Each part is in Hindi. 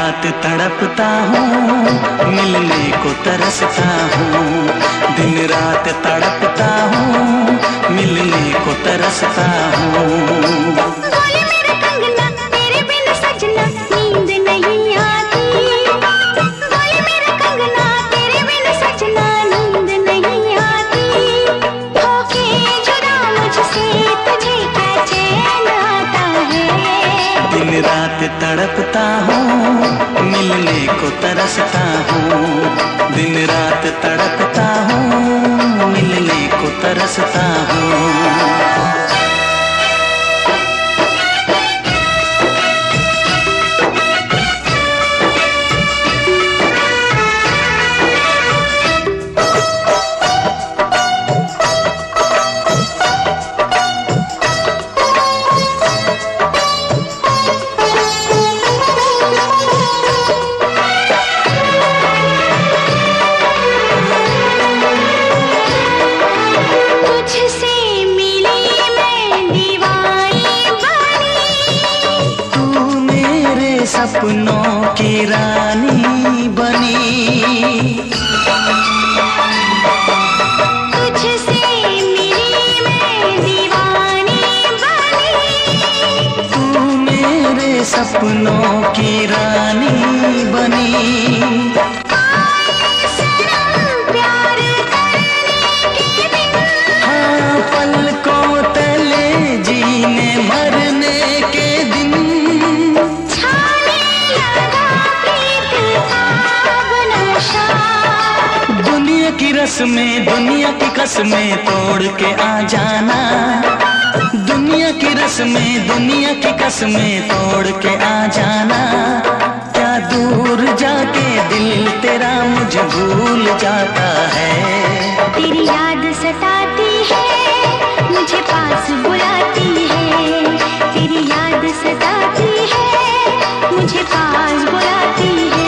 रात तड़पता हूँ, मिलने को तरसता हूँ। दिन रात तड़पता हूँ, मिलने को तरसता हूँ। बोले मेरा कंगना तेरे बिन सजना नींद नहीं आती। बोले मेरा कंगना तेरे बिन सजना नींद नहीं आती। होके जुदा मुझसे तुझे क्या चैन आता है। दिन रात तड़पता हूँ, मिलने को तरसता हूँ। दिन रात तड़पता हूँ, मिलने को तरसता हूँ। सपनों की रानी बनी, तुझसे मिली मैं दीवानी बनी। तू मेरे सपनों की रानी बनी। प्यार करने के दिन, हाँ पलकों तले जीने मरने के दिन। दुनिया की रस्में, दुनिया की कसमें तोड़ के आ जाना। दुनिया की रस्में, दुनिया की कसमें तोड़ के आ जाना। क्या दूर जाके दिल तेरा मुझे भूल जाता है। तेरी याद सताती है, मुझे पास बुलाती है। तेरी याद सताती है, मुझे पास बुलाती है।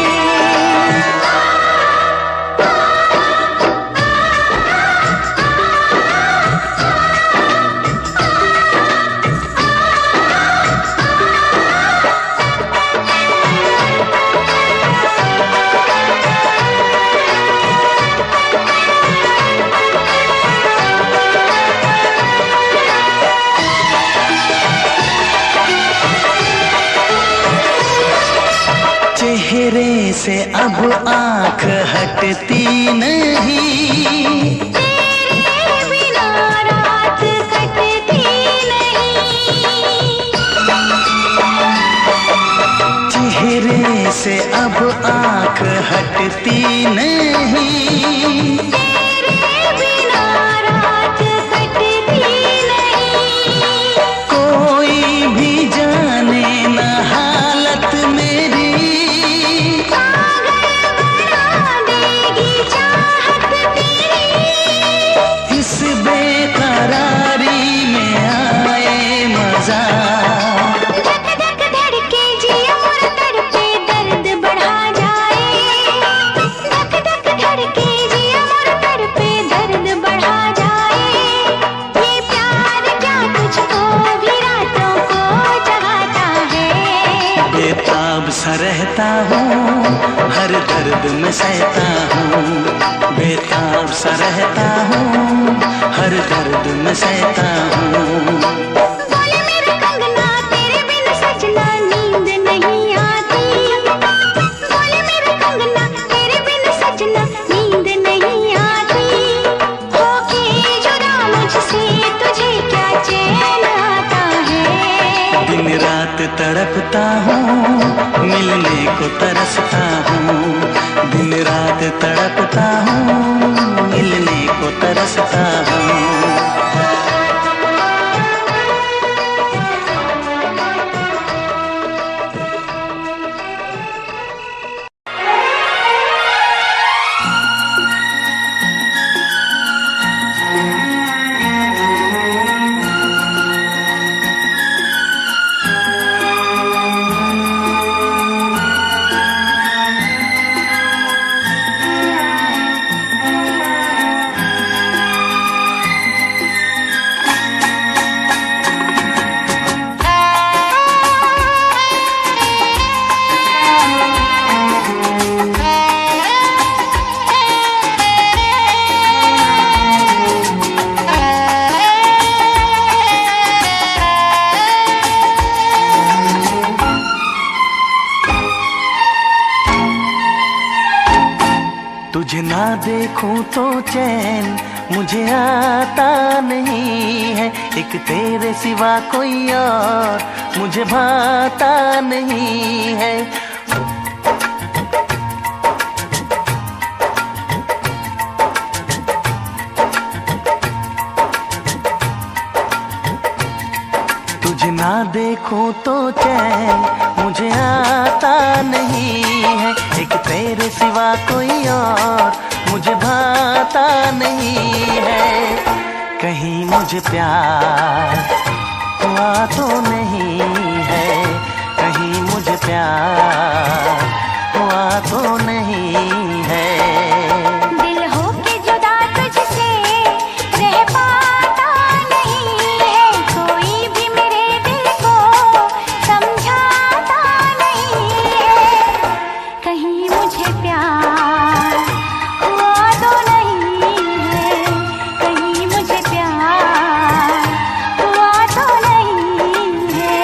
चेहरे से अब आंख हटती नहीं, तेरे बिना रात कटती नहीं। चेहरे से अब आंख हटती नहीं। तेरे बिना रात कटती नहीं। कोई भी जाने न हालत मेरी, इस बेकरारी में आए मजा। धक धक धड़के जिया मोर तड़पे दर्द बढ़ा जाए। धक धक धड़के जिया मोर तड़पे दर्द बढ़ा जाए। ये प्यार क्या तुझको भी रातों को जगाता है। बेताब सा रहता हूँ, हर दर्द में सहता हूँ। बेताब सा रहता हूँ, हर दर्द में सहता हूँ। बोले मेरा कंगना तेरे बिन सजना नींद नहीं आती। बोले मेरा कंगना तेरे बिन सजना नींद नहीं आती। होके जुदा मुझसे तुझे क्या चैन आता है। दिन रात तड़पता हूँ, मिलने को तरसता हूँ। दिन रात तड़पता हूँ, मिलने को तरसता हूँ। तुझे ना देखूं तो चैन मुझे आता नहीं है, एक तेरे सिवा कोई और मुझे भाता नहीं है। तुझे ना देखूं तो चैन मुझे आता नहीं है, एक तेरे सिवा कोई और मुझे भाता नहीं है। कहीं मुझे प्यार हुआ तो नहीं है, कहीं मुझे प्यार हुआ तो नहीं है। दिल होके जुदा तुझसे रह पाता नहीं है, कोई भी मेरे दिल को समझाता नहीं है। कहीं मुझे प्यार हुआ तो नहीं है, कहीं मुझे प्यार हुआ तो नहीं है।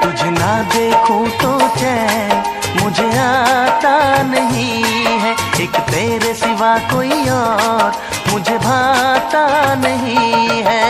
तुझे ना देखूं तो चैन मुझे आता नहीं है, एक तेरे सिवा कोई और मुझे भाता नहीं है।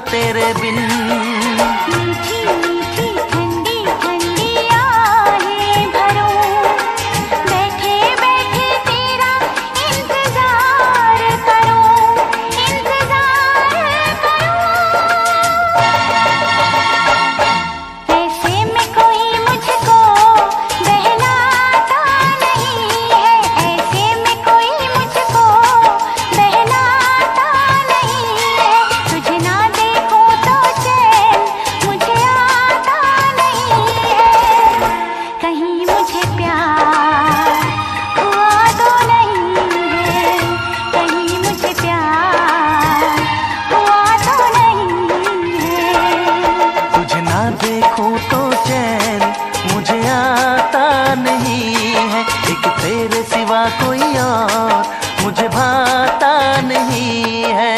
तेरे बिन मीठी मीठी ठंडी ठंडी आहें भरूं, बैठे बैठे तेरा इंतजार करूं, इंतजार करूं। ऐसे में कोई मुझको बहलाता नहीं है, ऐसे में कोई मुझको बहलाता नहीं है। तुझे ना देखूं तो चैन मुझे आता नहीं है, कहीं मुझे प्यार हुआ तो नहीं है, कहीं मुझे प्यार हुआ तो नहीं है। तुझे ना देखूं तो चैन मुझे आता नहीं है, एक तेरे सिवा कोई और मुझे भाता नहीं है।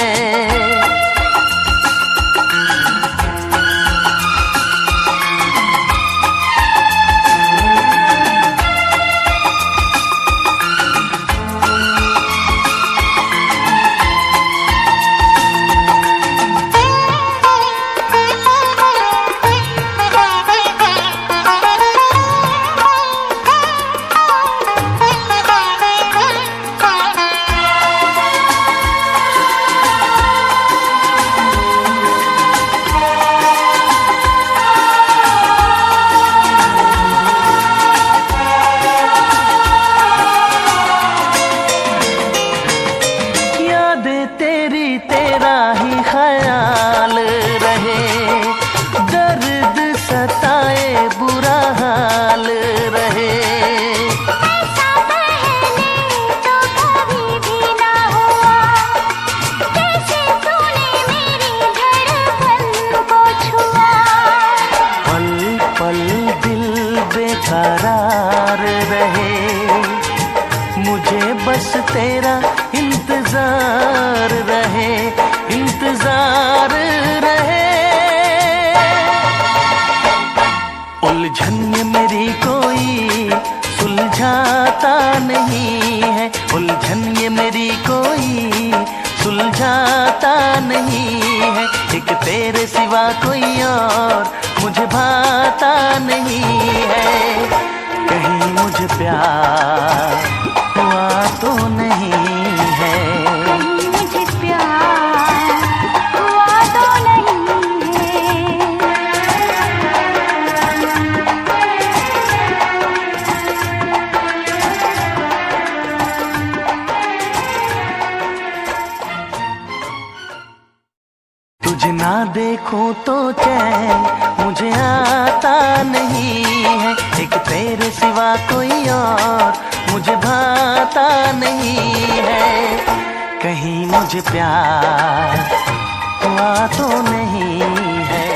तेरा ही ख्याल रहे, दर्द सताए बुरा हाल रहे। ऐसा पहले तो कभी भी ना हुआ, कैसे तूने मेरी धड़कन को छुआ। पल पल दिल बेकरार रहे, मुझे बस तेरा इंतजार रहे, इंतजार रहे। उलझन ये मेरी कोई सुलझाता नहीं है, उलझन ये मेरी कोई सुलझाता नहीं है, एक तेरे सिवा कोई और मुझे भाता नहीं है। कहीं मुझे प्यार हुआ तो नहीं है। देखूं तो चैन मुझे आता नहीं है, एक तेरे सिवा कोई और मुझे भाता नहीं है। कहीं मुझे प्यार हुआ तो नहीं है।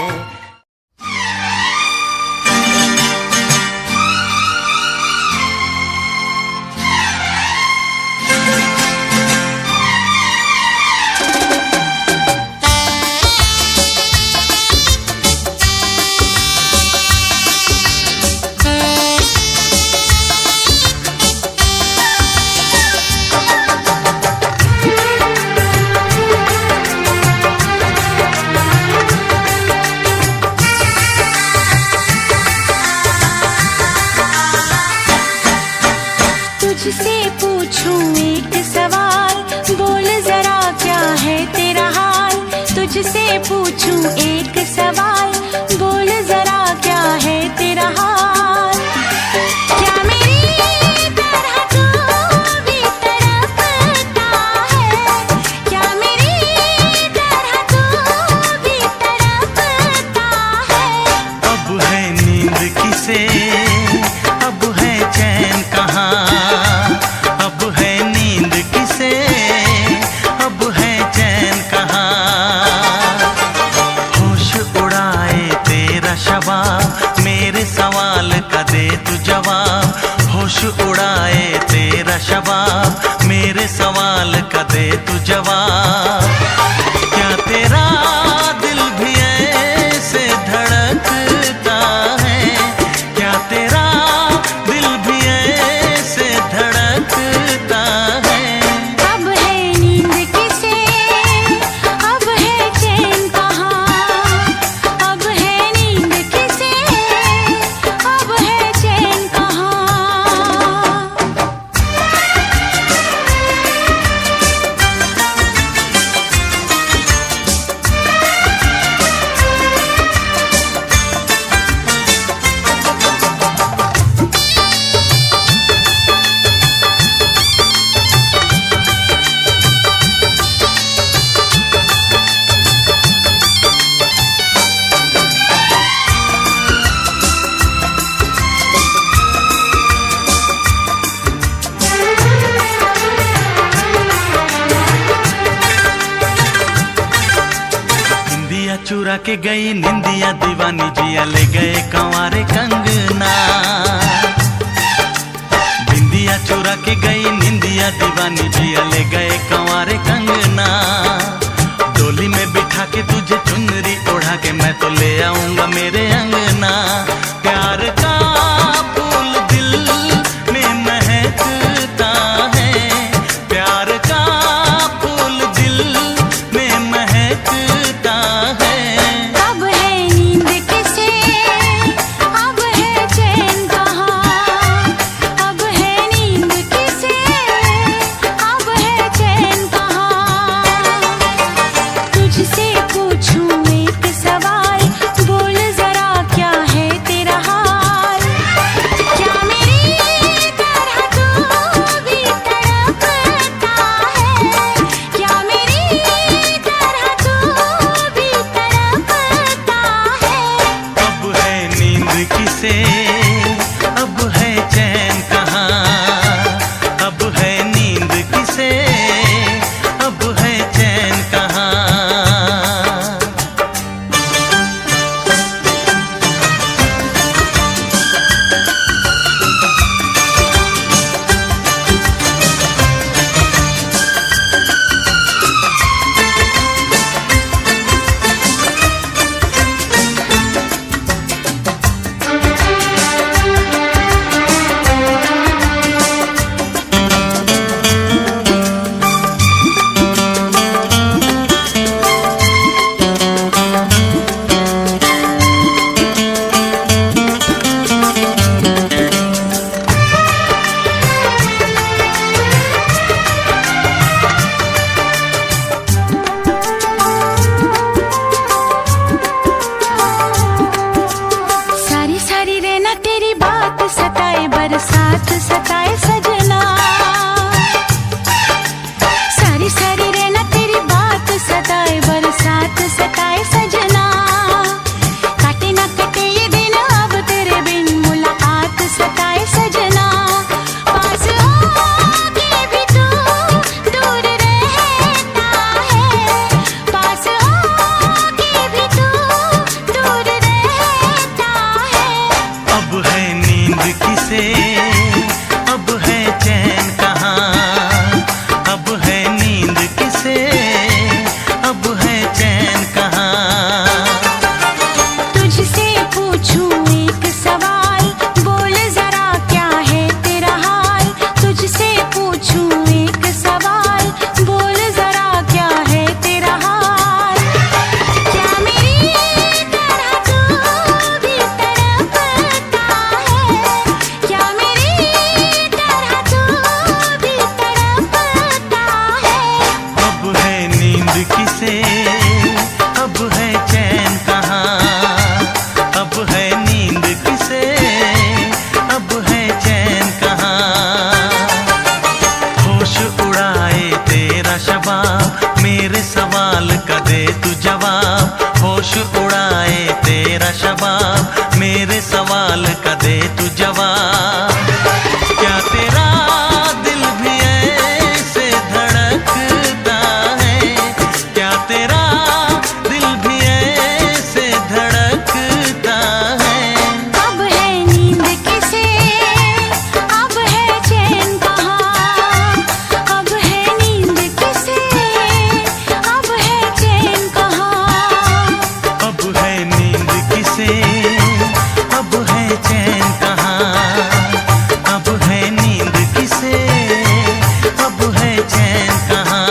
तुझसे पूछूं एक सवाल, बोल जरा क्या है तेरा हाल। तुझसे पूछूं एक सवाल, बोल जरा क्या है तेरा हाल। क्या मेरी तरह तू भी तड़पता है, क्या मेरी तरह तू भी तड़पता है। अब है नींद किसे, अब है चैन कहाँ, अब है नींद किसे, अब है चैन कहाँ। होश उड़ाए तेरा शबाब, मेरे सवाल का दे तू जवाब। होश उड़ाए तेरा शबाब, मेरे सवाल का दे तू जवाब। क्या तेरा दिल भी ऐसे धड़कता है, क्या तेरा दिल भी ऐसे धड़कता है। अब है नींद किसे, अब है चैन कहाँ। अब है नींद किसे, अब है चैन कहाँ। निंदिया चुरा के गई निंदिया दीवानी, जिया ले गए कंवारे कंगना। बिंदिया चुरा के गई निंदिया दीवानी, जिया ले गए कंवारे कंगना। डोली में बिठा के तुझे चुनरी ओढ़ा के मैं तो ले आऊंगा मेरे अंगना। प्यार का फूल दिल में महकता है, प्यार का फूल दिल में महकता है। अब है नींद किसे, अब है चैन कहाँ। अब है नींद किसे, अब है चैन कहाँ। तुझसे पूछूं एक सवाल, बोल सवाल का दे तू जवाब, होश उड़ाए तेरा शबाब, मेरे सवाल का दे तू जवाब। क्या तेरा दिल भी ऐसे धड़कता है, क्या तेरा दिल भी ऐसे धड़कता है? अब है नींद किसे, अब है चैन कहाँ, अब है नींद किसे, अब है चैन कहाँ। अब है नींद किसे, अब है चैन कहाँ, अब है नींद किसे, अब है चैन कहाँ।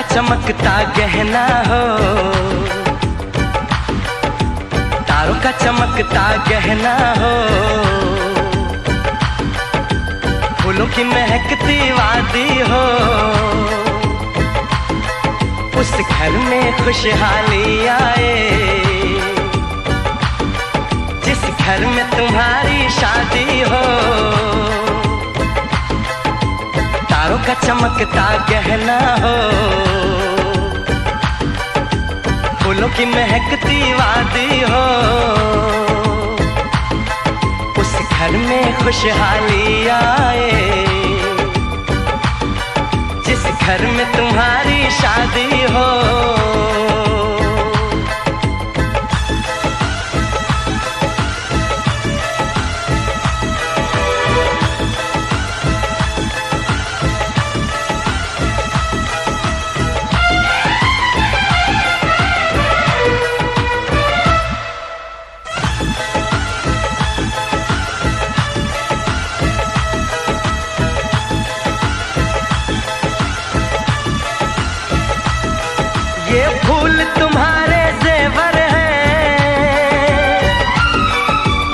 चमकता गहना हो, तारों का चमकता गहना हो, फूलों की महकती वादी हो, उस घर में खुशहाली आए, जिस घर में तुम्हारी शादी हो। तारों का चमकता गहना हो, फूलों की महकती वादी हो, उस घर में खुशहाली आए, जिस घर में तुम्हारी शादी हो। ये फूल तुम्हारे जेवर हैं,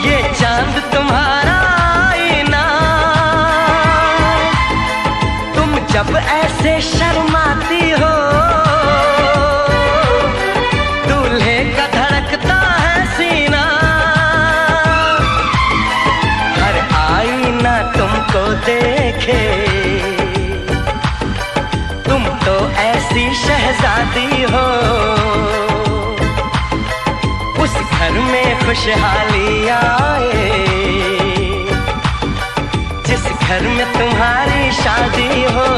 ये चांद तुम्हारा आईना, तुम जब ऐसे शर्माती हो, दूल्हे का धड़कता है सीना, हर आईना तुमको देखे, तुम तो ऐसी शहजादी हो, उस घर में खुशहाली आए, जिस घर में तुम्हारी शादी हो।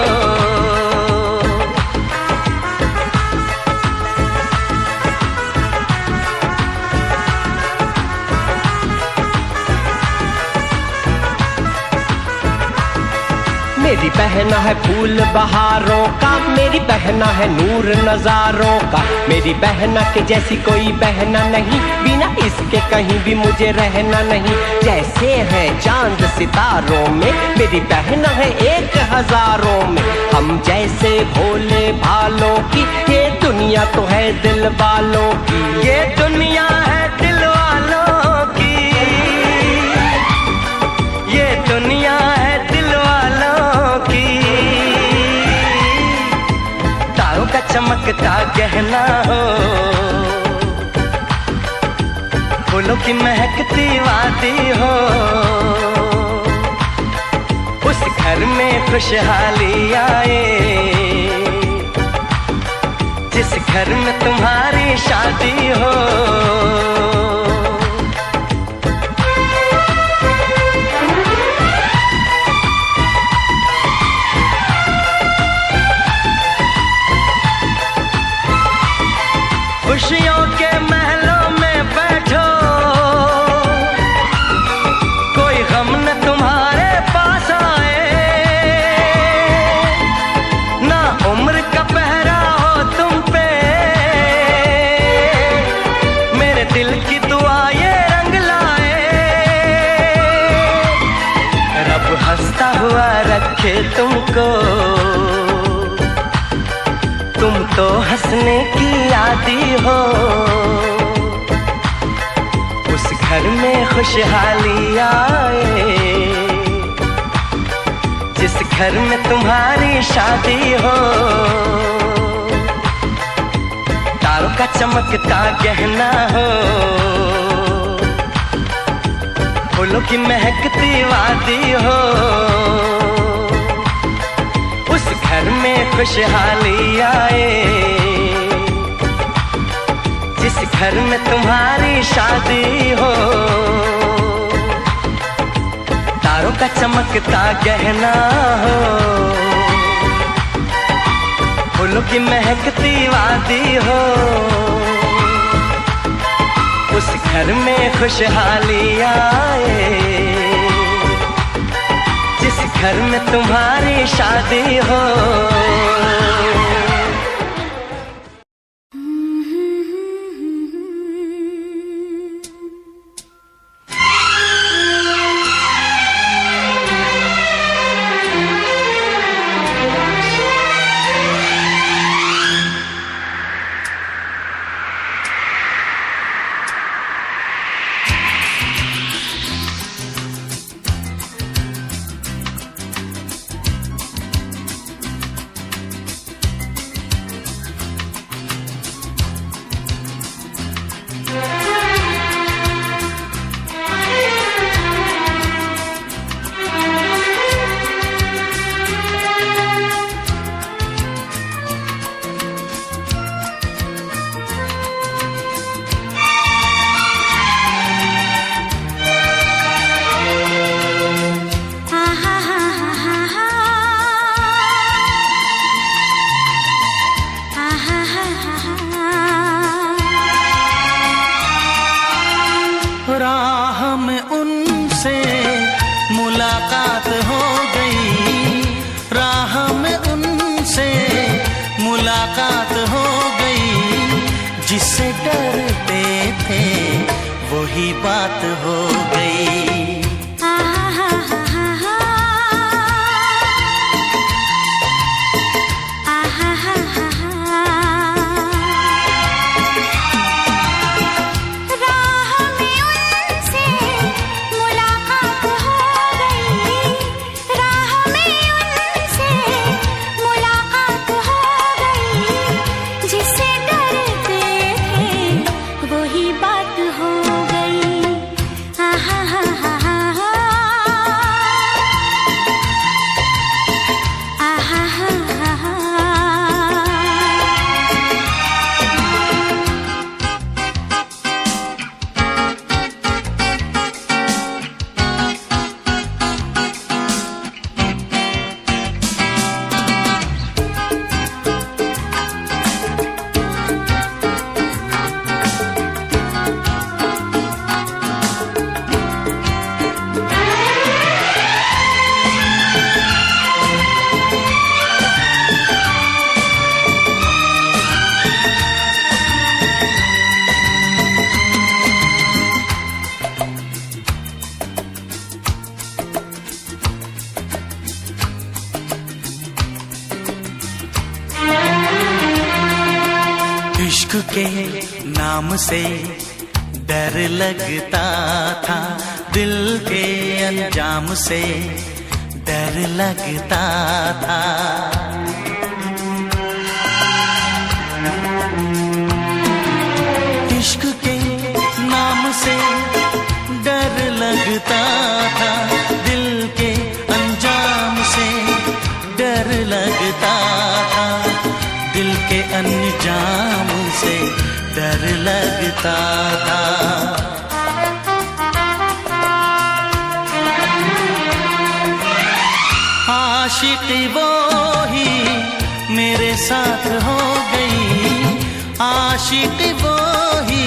मेरी बहना है फूल बहारों का, मेरी बहना है नूर नजारों का, मेरी बहना के जैसी कोई बहना नहीं, बिना इसके कहीं भी मुझे रहना नहीं। जैसे है चांद सितारों में, मेरी बहना है एक हजारों में, हम जैसे भोले भालों की, ये दुनिया तो है दिल वालों की, ये दुनिया है दिल वालों की, ये दुनिया है दिल वालों की। तारों का चमकता गहना हो, फूलों की महकती वादी हो, उस घर में खुशहाली आए, जिस घर में तुम्हारी शादी हो। खुशियों के महलों में बैठो, कोई गम न तुम्हारे पास आए, ना उम्र का पहरा हो तुम पे, मेरे दिल की दुआ ये रंग लाए। रब हंसता हुआ रखे तुमको, तुम तो हंसने की आदी हो। उस घर में खुशहाली आए, जिस घर में तुम्हारी शादी हो। तारों का चमकता गहना हो, फूलों की महकती वादी हो। उस घर में खुशहाली आए, जिस घर में तुम्हारी शादी हो। तारों का चमकता गहना हो, फूलों की महकती वादी हो। उस घर में खुशहाली आए, जिस घर में तुम्हारी शादी हो। राह में उनसे मुलाकात हो गई, राह में उनसे मुलाकात हो गई। जिससे डरते थे वही बात हो गई। इश्क के नाम से डर लगता था, दिल के अंजाम से डर लगता था। इश्क के नाम से डर लगता था, दिल के अंजाम से लगता था। आशिकी वो ही मेरे साथ हो गई, आशिकी वो ही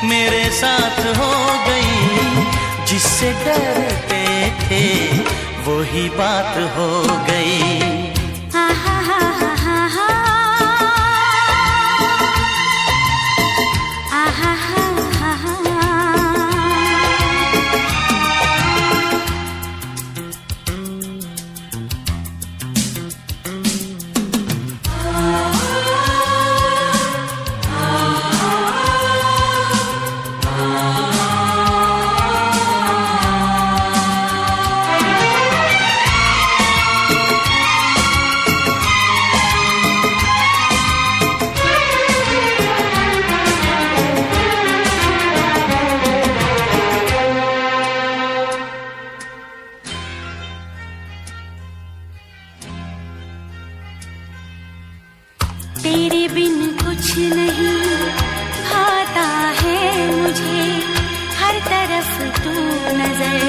मेरे साथ हो गई, जिससे डरते थे वही बात हो गई। तेरे बिन कुछ नहीं भाता है मुझे, हर तरफ तू नजर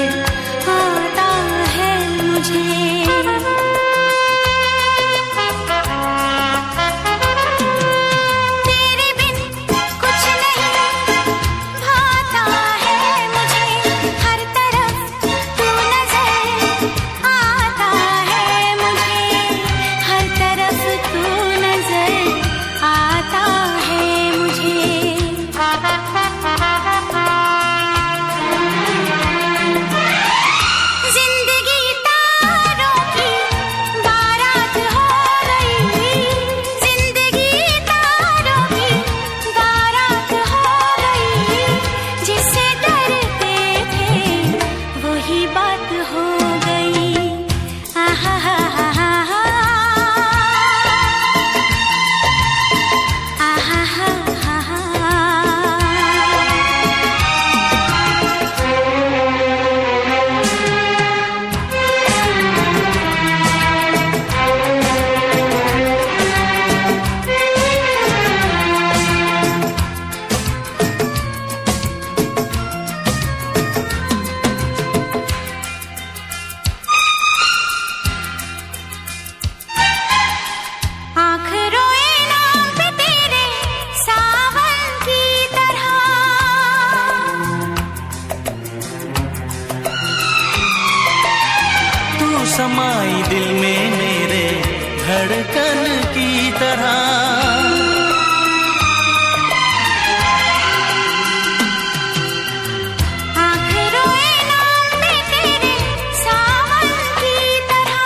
आता है मुझे। तेरे बिन कुछ नहीं भाता है मुझे, हर तरफ तू नजर आता है मुझे, हर तरफ तू नजर आता है मुझे। जिंदगी तारों की बारात हो गई, जिंदगी तारों की बारात हो गई, जिससे डरते थे वही बात हो गई। आहा हा हा हा हा, आहा हा हा हा। आँख रोए नाम पे तेरे सावन की तरह, तू समाई दिल में मेरे धड़कन की तरह। आँख रोए नाम पे तेरे सावन की तरह,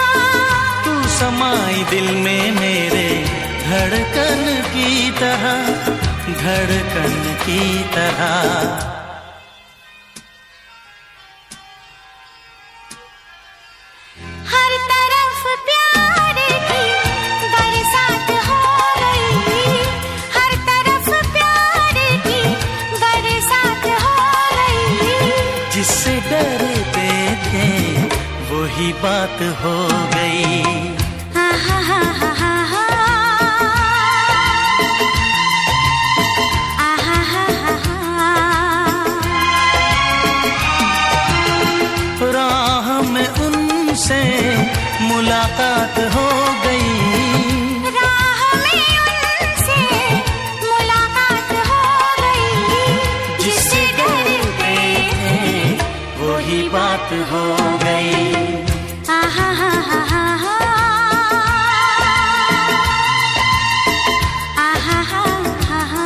तू समाई दिल में मेरे धड़कन की तरह, धड़कन की तरह। हर तरफ प्यार की बरसात हो गई, हर तरफ प्यार की बरसात हो गई, जिससे डरते थे वही बात हो गई। आहा हा हा हा हा, आहा हा हा हा। राह में उनसे मुलाकात हो गई, राह में उनसे मुलाकात हो गई, जिससे डरते थे वही बात हो गई। आहा हा हा हा हा, आहा हा हा हा।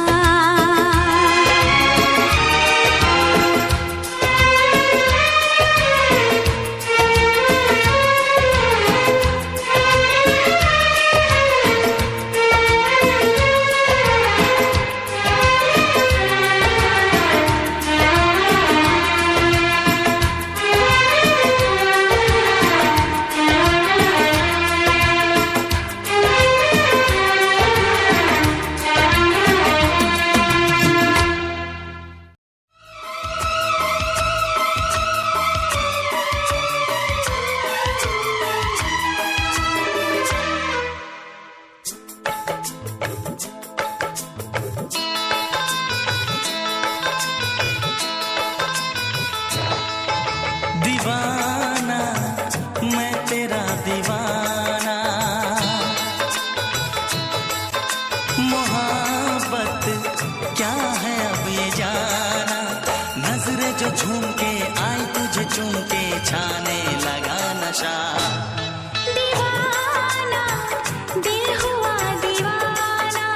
छाने लगा नशा। दीवाना दिल हुआ दीवाना,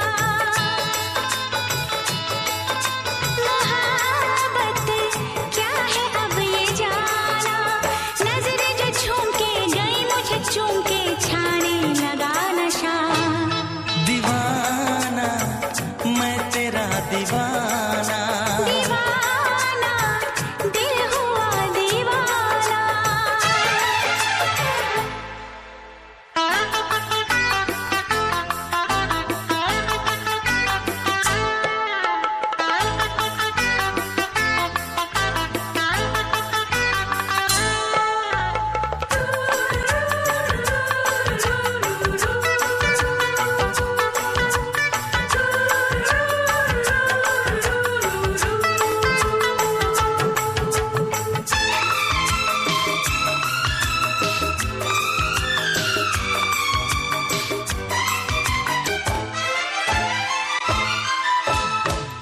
मोहब्बत क्या है अब ये जाना। नजरें जो झूम के गई मुझे चूम के छाने लगा नशा। दीवाना मैं तेरा दीवाना, दीवाना दिल हुआ दीवाना।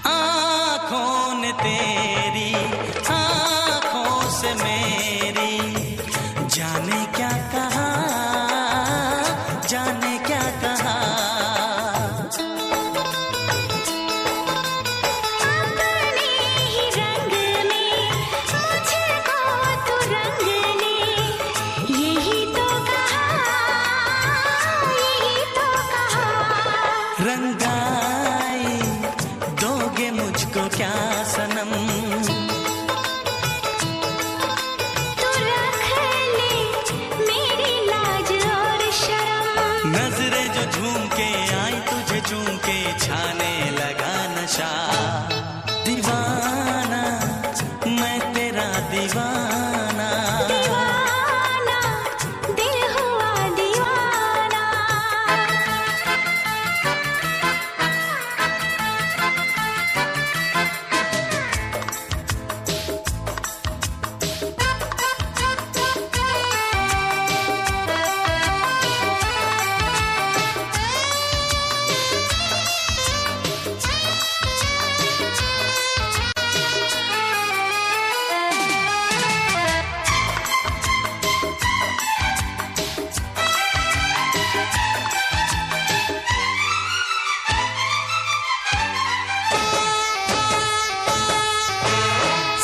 आँखों ने तेरी आँखों से मेरी जाने क्या कहा, जाने क्या कहा। अपने ही रंग में मुझको तू रंग ले, यही तो कहा, यही तो कहा। रंगाई दोगे मुझको क्या सनम, तू रख ले मेरी लाज और शर्म। नजरें जो झूम के आई तुझे चूम के छाने लगा नशा। दीवाना मैं तेरा दीवाना, दीवाना दिल हुआ दीवाना।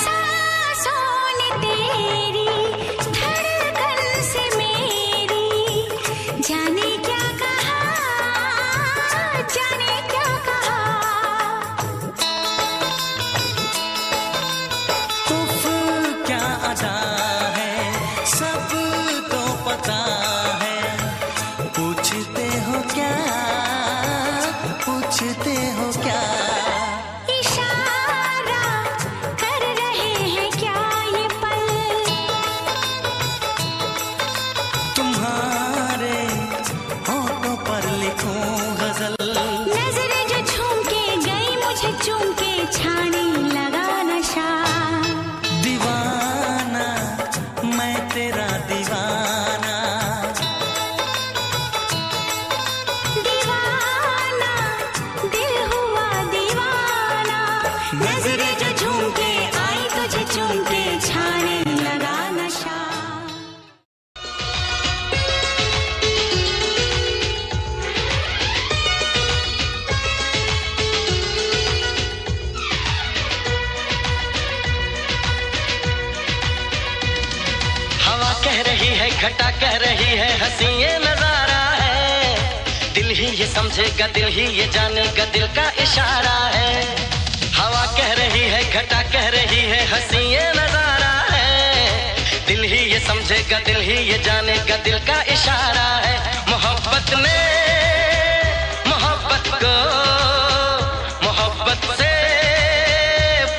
सांसों ने तेरी धड़कन से मेरी जाने क्या कहा, जाने क्या कहा। उफ क्या अदा है सब तो पता है। पूछते हो क्या, पूछते हो क्या। इशारा कर रहे हैं क्या ये पल, तुम्हारे होठों पर लिखूं गजल। नजरें जो झूम के गई मुझे चूम के छाने लगा नशा। दीवाना मैं तेरा दीवाना, दीवाना दिल हुआ दीवाना। नजरें जो झूम के आई तुझे चूम के छाने लगा नशा। हवा कह रही है, घटा कह रही है, हंसी ये नजारा है। दिल ही ये समझेगा, दिल ही ये जानेगा, दिल का इशारा है। हवा कह रही है, घटा कह रही है, हंसी ये नजारा है। दिल ही ये समझेगा, दिल ही ये जानेगा, दिल का इशारा है। मोहब्बत ने मोहब्बत को मोहब्बत से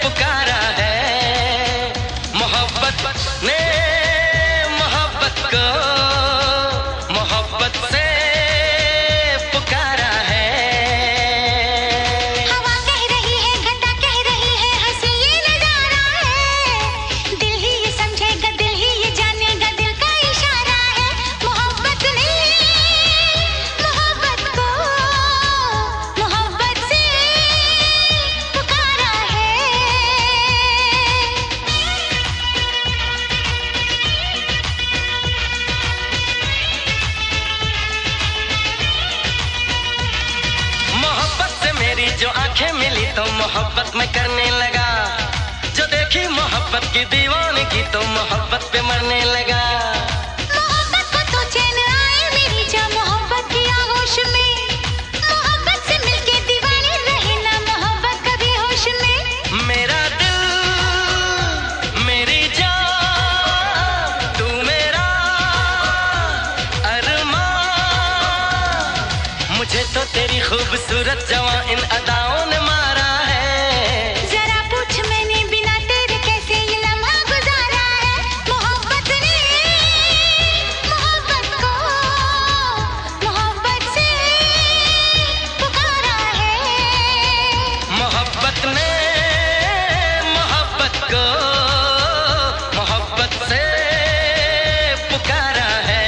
पुकारा है। मोहब्बत ने मोहब्बत को मोहब्बत से पुकारा है। हवा कह रही है, घटा कह रही है, हंसी ये नजारा है। दिल ही ये समझेगा, दिल ही ये जानेगा, दिल का इशारा है। मोहब्बत ने मोहब्बत को आंखें मिली तो मोहब्बत में करने लगा, जो देखी मोहब्बत की दीवानगी तो मोहब्बत पे मरने लगा। मोहब्बत को तो चैन आए मेरी जा मोहब्बत की आगोश में, मोहब्बत से मिलके दीवाने रहे ना मोहब्बत कभी होश में। मेरा दिल मेरी जान तू मेरा अरमान, मुझे तो तेरी खूबसूरत जवां इन अदाओं ने मारा है। जरा पूछ मैंने बिना तेरे कैसे ये लम्हा गुजारा है। मोहब्बत ने मोहब्बत को मोहब्बत से पुकारा है। मोहब्बत ने मोहब्बत को मोहब्बत से पुकारा है।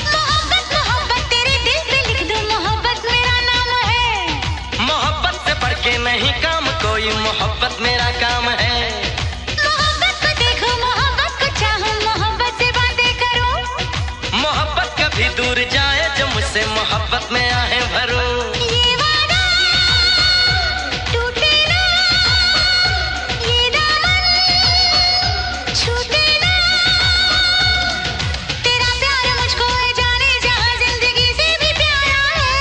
मोहब्बत मोहब्बत तेरे दिल पे लिख दूं मोहब्बत मेरा नाम है। मोहब्बत से बढ़ के नहीं काम कोई, मोहब्बत मेरा काम है। मोहब्बत को देखो मोहब्बत को चाहो मोहब्बत से बातें करो। मोहब्बत कभी दूर जाए जो मुझसे मोहब्बत में आहे भरो। ये वादा टूटे ना, ये दामन छूटे ना, तेरा प्यार मुझको है जाने जहां जिंदगी से भी प्यारा है।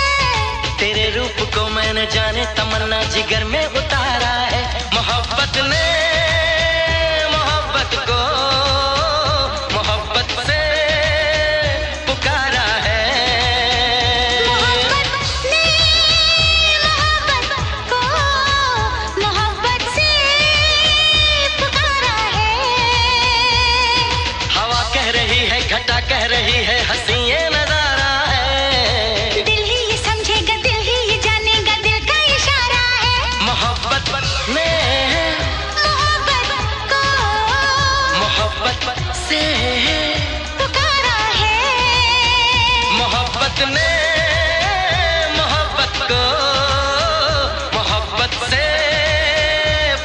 तेरे रूप को मैंने जाने तमन्ना जिगर में उतारा है। मोहब्बत ने मोहब्बत को मोहब्बत से पुकारा है। मोहब्बत ने मोहब्बत को मोहब्बत से पुकारा है। हवा कह रही है, घटा कह रही है, हंसी ये नजारा है। दिल ही ये समझेगा, दिल ही ये जानेगा, दिल का इशारा है। मोहब्बत ने मोहब्बत को मोहब्बत से पुकारा है। मोहब्बत ने मोहब्बत को मोहब्बत से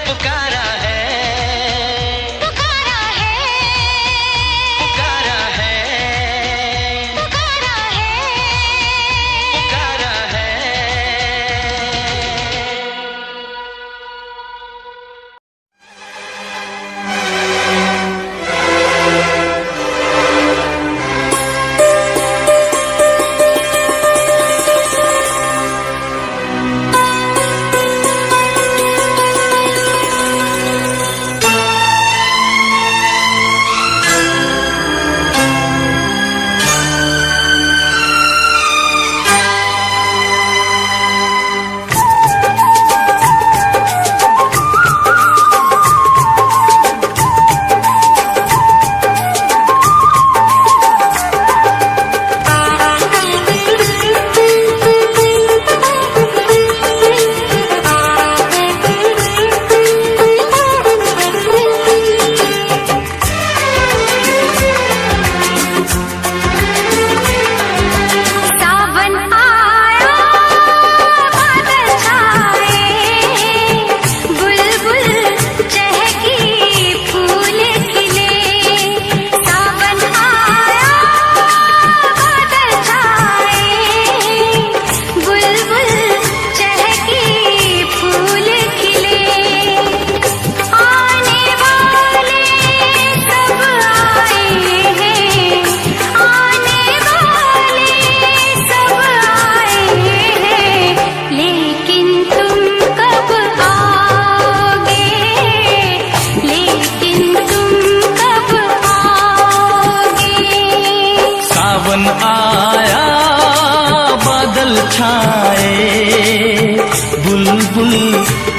पुकारा है। पुकारा है। पुकारा है। पुकारा है। पुकारा है।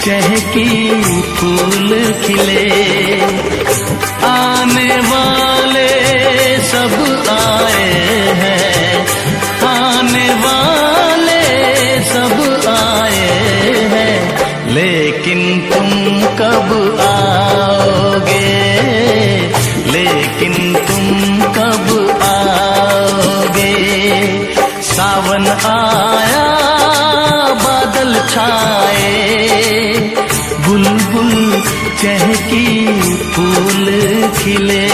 चहकी फूल खिले, आने वाले सब आए हैं, आने वाले सब आए हैं, लेकिन तुम कब आओगे, लेकिन तुम कब छाए, बुलबुल चहकी फूल खिले।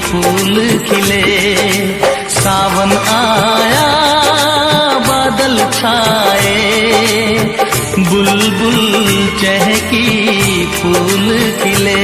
फूल खिले, सावन आया बादल छाए, बुलबुल चहकी फूल खिले।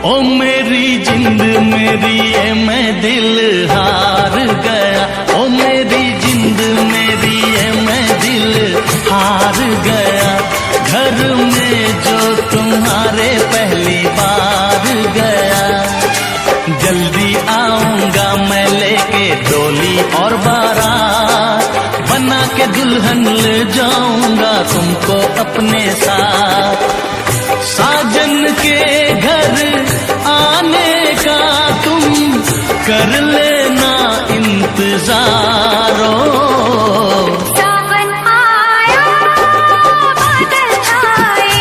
ओ मेरी जिंद मेरी ये मैं दिल हार गया, ओ मेरी जिंद मेरी ये मैं दिल हार गया। घर में जो तुम्हारे पहली बार गया, जल्दी आऊंगा मैं लेके डोली और बारात, बना के दुल्हन ले जाऊंगा तुमको अपने साथ। साजन के घर आने का तुम कर लेना इंतजारो। सावन आया बादल छाए,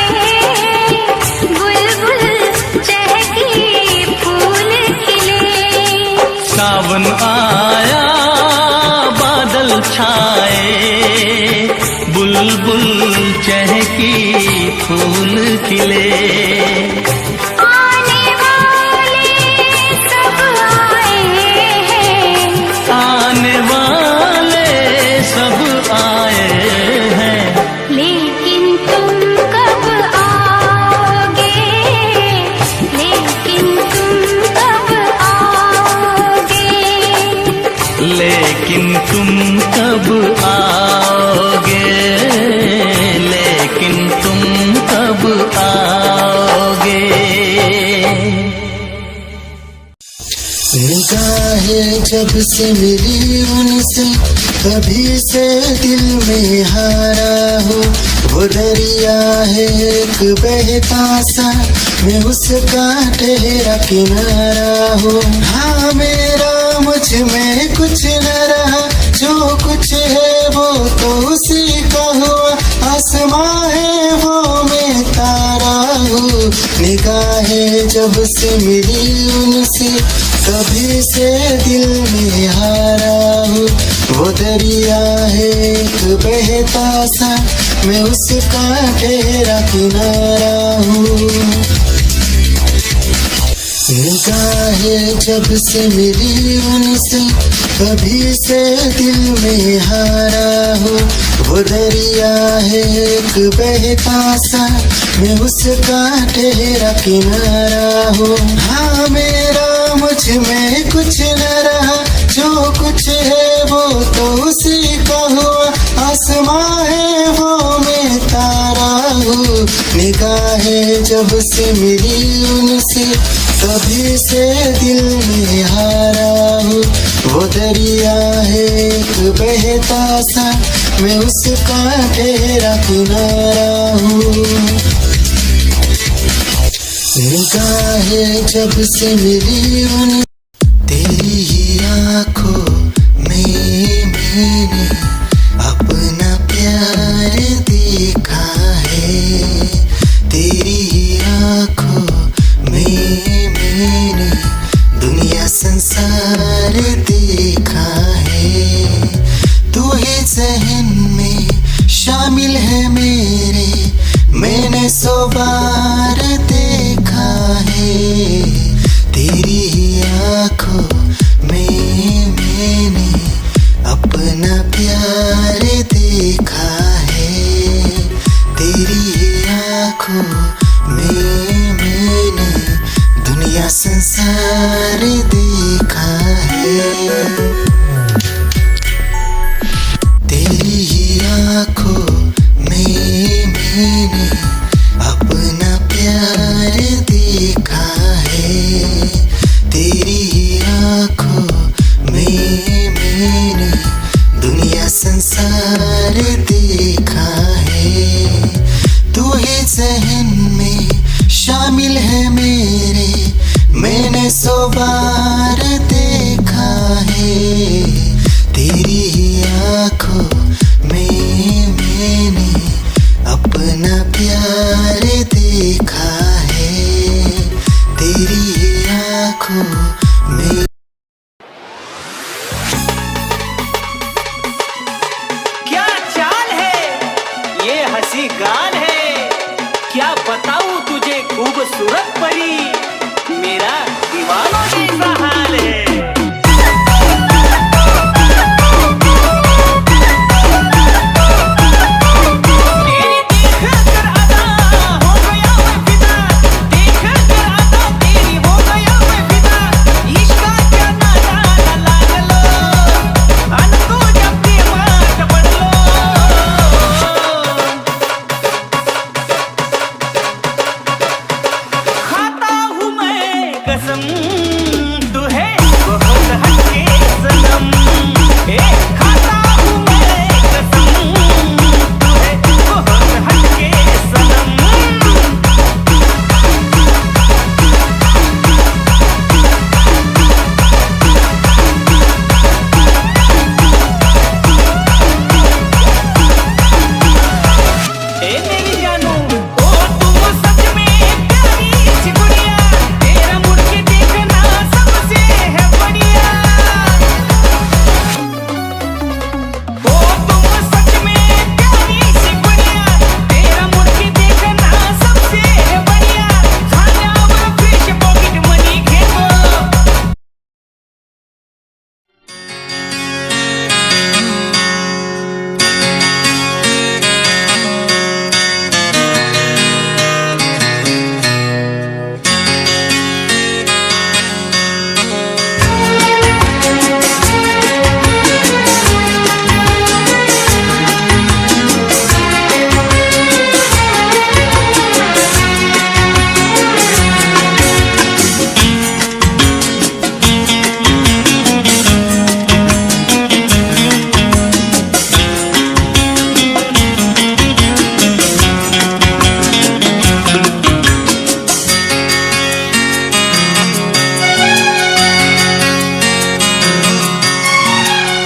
बुलबुल चहकी फूल खिले। सावन आया बादल छाए, बुलबुल चहकी फूल खिले। आने वाले सब आए हैं, आने वाले सब आए हैं, लेकिन तुम कब आओगे, लेकिन तुम कब आओगे, लेकिन तुम कब आओगे, लेकिन तुम कब आओगे। निगाहें जब से मिली उनसे, कभी से दिल में हारा हो। वो दरिया है एक बहता सा, मैं उसका ठहरा किनारा हो। हाँ मेरा मुझ में कुछ न रहा, जो कुछ है वो तो उसी का हुआ। आसमां है वो मैं तारा हूँ। निगाहें जब से मिली उनसे, कभी से दिल में हारा हूँ। वो दरिया है एक बहता सा, मैं उसका ठहरा किनारा हूँ। निगाहें जब से मिली उनसे, कभी से दिल में हारा हूँ। वो दरिया है एक बहता सा, मैं उसका ठहरा किनारा हूँ। हाँ मेरा मुझ में कुछ न रहा, जो कुछ है वो तो उसी का हुआ। आसमां है वो मैं तारा हूँ। निगाहें जब से मिली उनसे, कभी से दिल में हारा हूँ। वो दरिया है एक बहता सा, मैं उसका ठहरा किनारा हूँ। निगाहें जब से मिली उन तेरी ही आँखों में मैंने अपना प्यार देखा है। तेरी ही आँखों में मैंने दुनिया संसार देखा है। तू ही ज़हन में शामिल है मेरे, मैंने 100 बार देखा है। तेरी ही आँखों में मैंने अपना प्यार देखा है। तेरी ही आँखों में मैंने दुनिया संसार देखा है। तेरी ही आँखों में मैंने अपना प्यार देखा है। तेरी ही आँखों में मैंने दुनिया संसार देखा है। तू ही ज़हन में शामिल है मेरे, मैंने 100 बार देखा है। तेरी ही आँखों में मैंने अपना प्यार देखा है। तेरी ही आँखों में। क्या चाल है, ये हंसी गाल है, क्या बताऊं तुझे खूबसूरत परी, मेरा दीवानों जैसा हाल है।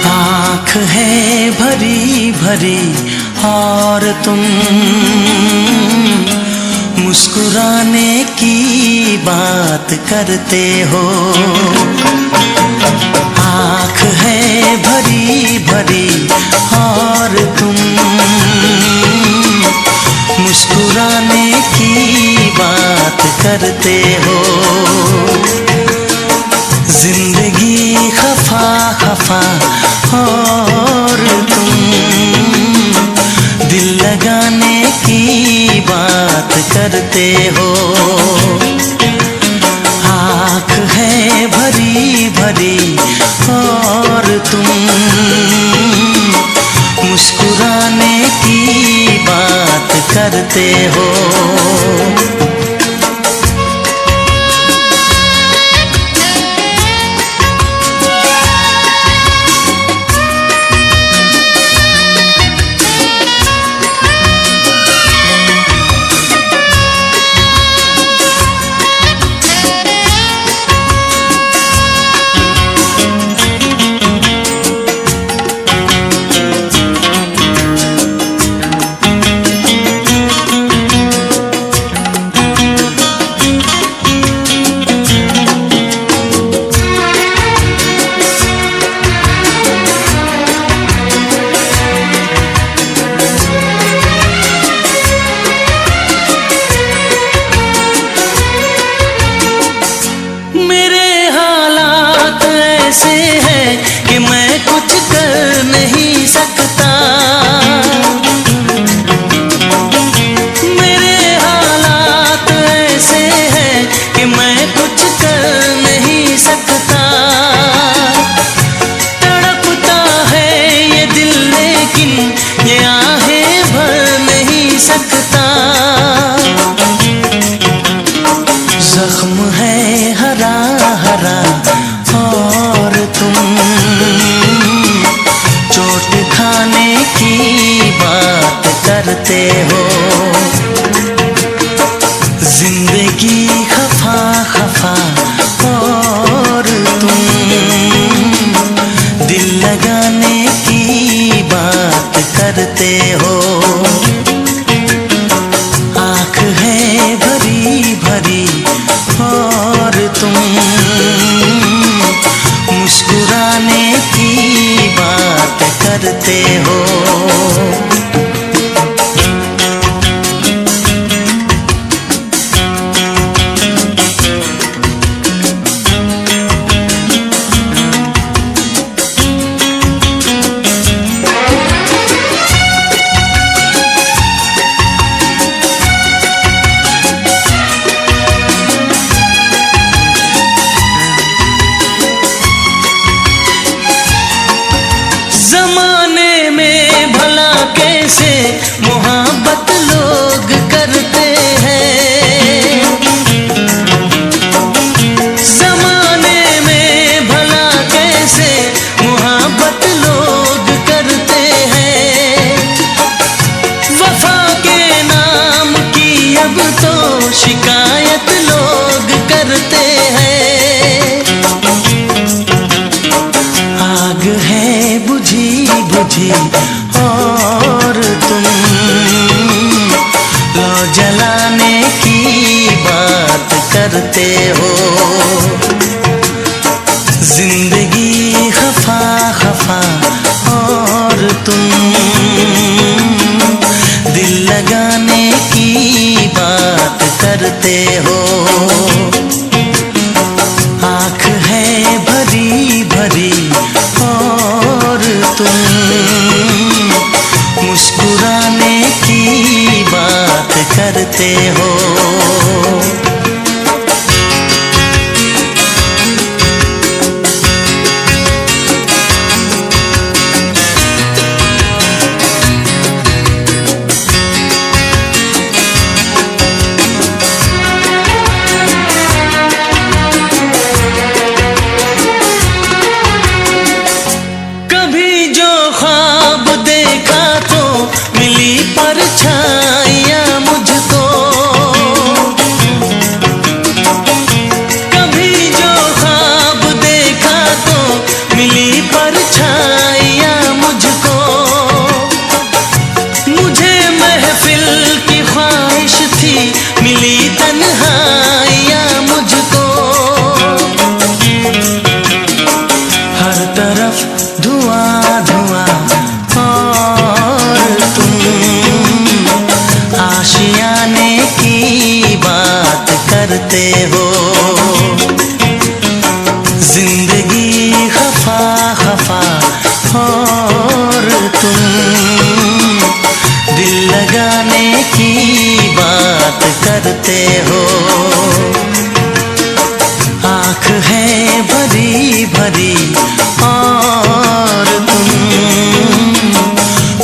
आँख है भरी भरी और तुम मुस्कुराने की बात करते हो। आँख है भरी भरी और तुम मुस्कुराने की बात करते हो। जिंदगी खफा खफा और तुम दिल लगाने की बात करते हो। आँख है भरी भरी और तुम मुस्कुराने की बात करते हो। करते हो। आँख है भरी भरी और तुम मुस्कुराने की बात करते हो। जमाने में भला कैसे मोहब्बत लोग करते हैं। जमाने में भला कैसे मोहब्बत लोग करते हैं। वफा के नाम की अब तो शिकायत लोग करते हैं। आग है बुझी बुझी और तुम लो जलाने की बात करते हो। जिंदगी खफा खफा और तुम दिल लगाने की बात करते हो। आँख है भरी भरी और तुम मुस्कुराने की बात करते हो। कभी जो ख्वाब देखा तो मिली परछाइयाँ मुझको। कभी जो ख्वाब देखा तो मिली परछाइयाँ मुझको। मुझे महफिल की ख्वाहिश थी मिली तन्हाइयाँ मुझको। हर तरफ धुआं धुआं और तुम आशियाने की बात करते हो। जिंदगी खफा खफा और तुम दिल लगाने की बात करते हो। आँख है भरी भरी और तुम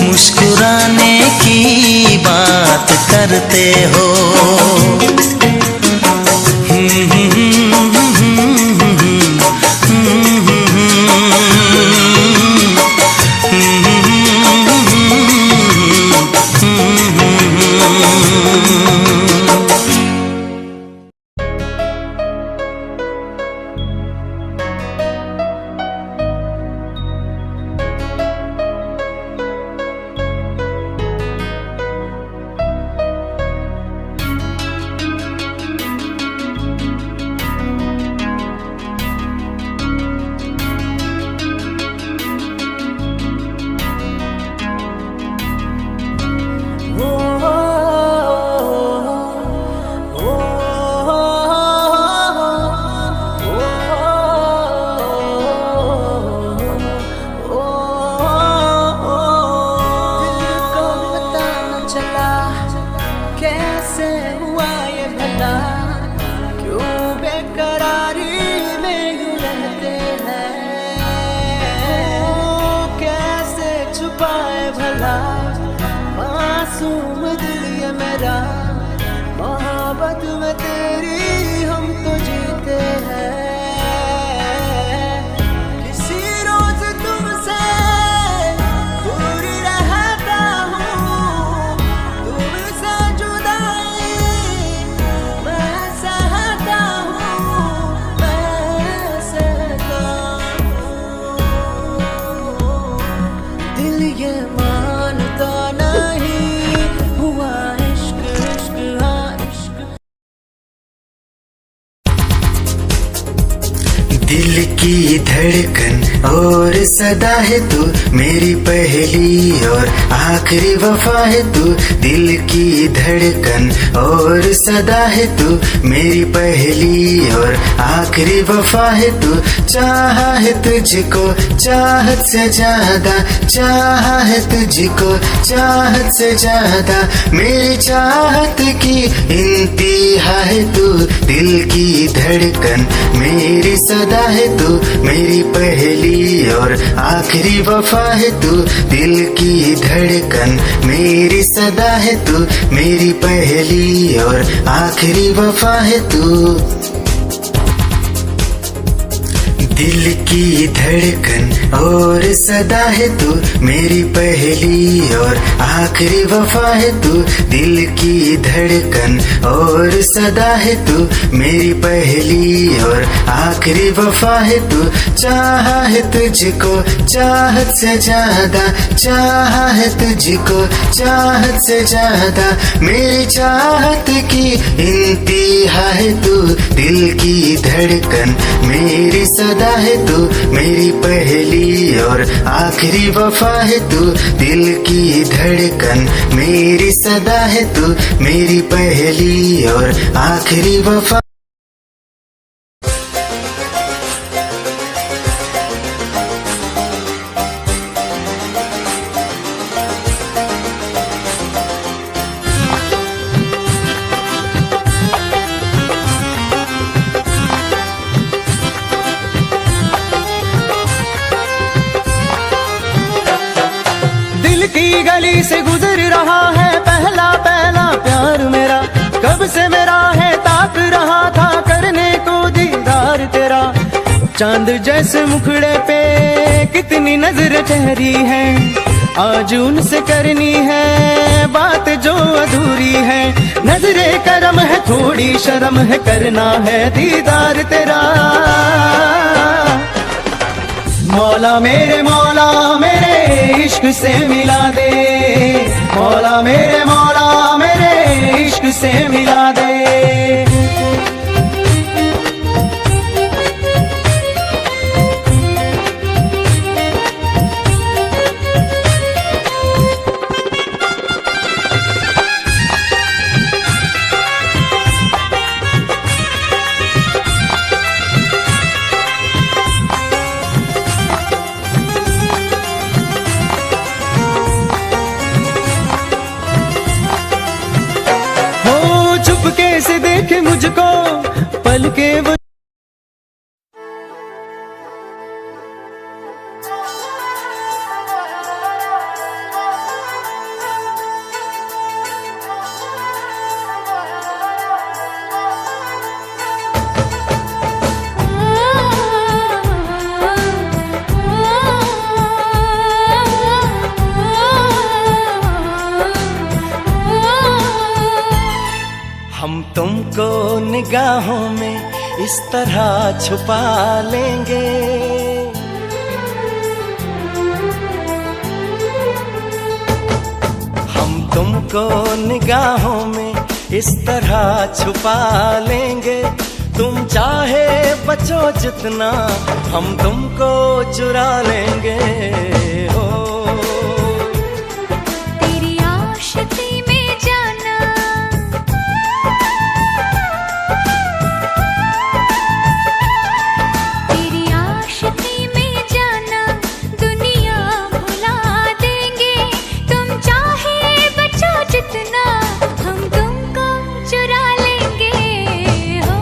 मुस्कुराने की बात करते हो। मोहब्बत में तेरी हम तो जीते हैं। किसी रोज तुमसे दूर रहता हूँ, तुमसे जुदाई मैं सहता हूँ, मैं सहता हूँ। दिल ये मानता धड़कन और सदा है तू मेरी पहली और आखिरी वफा है तू दिल की धड़कन और सदा है तू मेरी पहली और आखिरी वफा है तू चाहा है तुझको चाहत से ज्यादा चाहा है तुझको चाहत से ज्यादा मेरी चाहत की इंतहा है तू दिल की धड़कन मेरी सदा है तू मेरी पहली और आखिरी वफा है तू दिल की धड़कन मेरी सदा है तू मेरी पहली और आखिरी वफा है तू दिल की धड़कन और सदा है तू मेरी पहली और आखिरी वफा है तू दिल की धड़कन और सदा है तू मेरी पहली और आखिरी वफा है तू चाहा है तुझको चाहत से ज्यादा चाहा है तुझको चाहत से ज्यादा मेरी चाहत की इंतहा है तू दिल की धड़कन मेरी सदा है तू मेरी पहली और आखिरी वफा है तू दिल की धड़कन मेरी सदा है तू मेरी पहली और आखिरी वफा की गली से गुजर रहा है पहला पहला प्यार मेरा कब से मेरा है ताक रहा था करने को दीदार तेरा चांद जैसे मुखड़े पे कितनी नजर ठहरी है आज उनसे करनी है बात जो अधूरी है नजरे करम है थोड़ी शर्म है करना है दीदार तेरा मौला मेरे इश्क से मिला दे मौला मेरे इश्क से मिला दे कैसे देखे मुझको पल के वो हम तुमको निगाहों में इस तरह छुपा लेंगे हम तुमको निगाहों में इस तरह छुपा लेंगे तुम चाहे बचो जितना हम तुमको चुरा लेंगे हो तेरी आशिकी में जाना तेरी आशिकी में जाना दुनिया भुला देंगे तुम चाहे बचो जितना हम तुमको चुरा लेंगे हो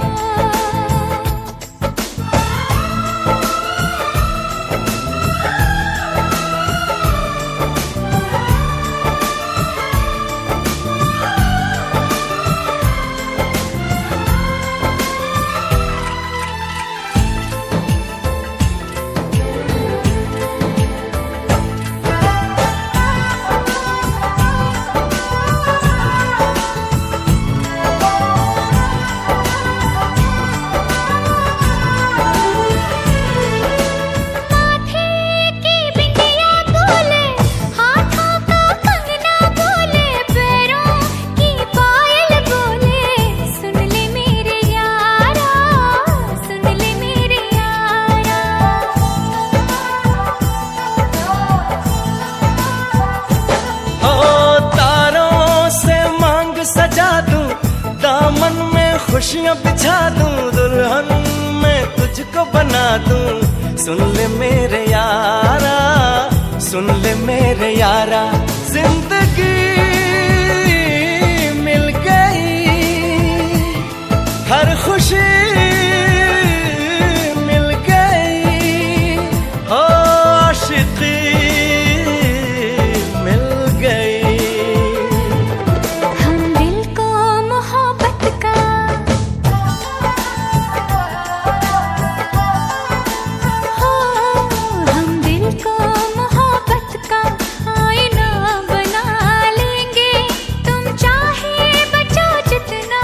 खुशियां बिछा दूं, दुल्हन मैं तुझको बना दूं। सुन ले मेरे यारा, सुन ले मेरे यारा, जिंदगी मिल गई, हर खुशी मिल गई, हो आशिकी मिल गई। हम दिल को मोहब्बत का हो, हम दिल को मोहब्बत का आईना बना लेंगे। तुम चाहे बचो जितना,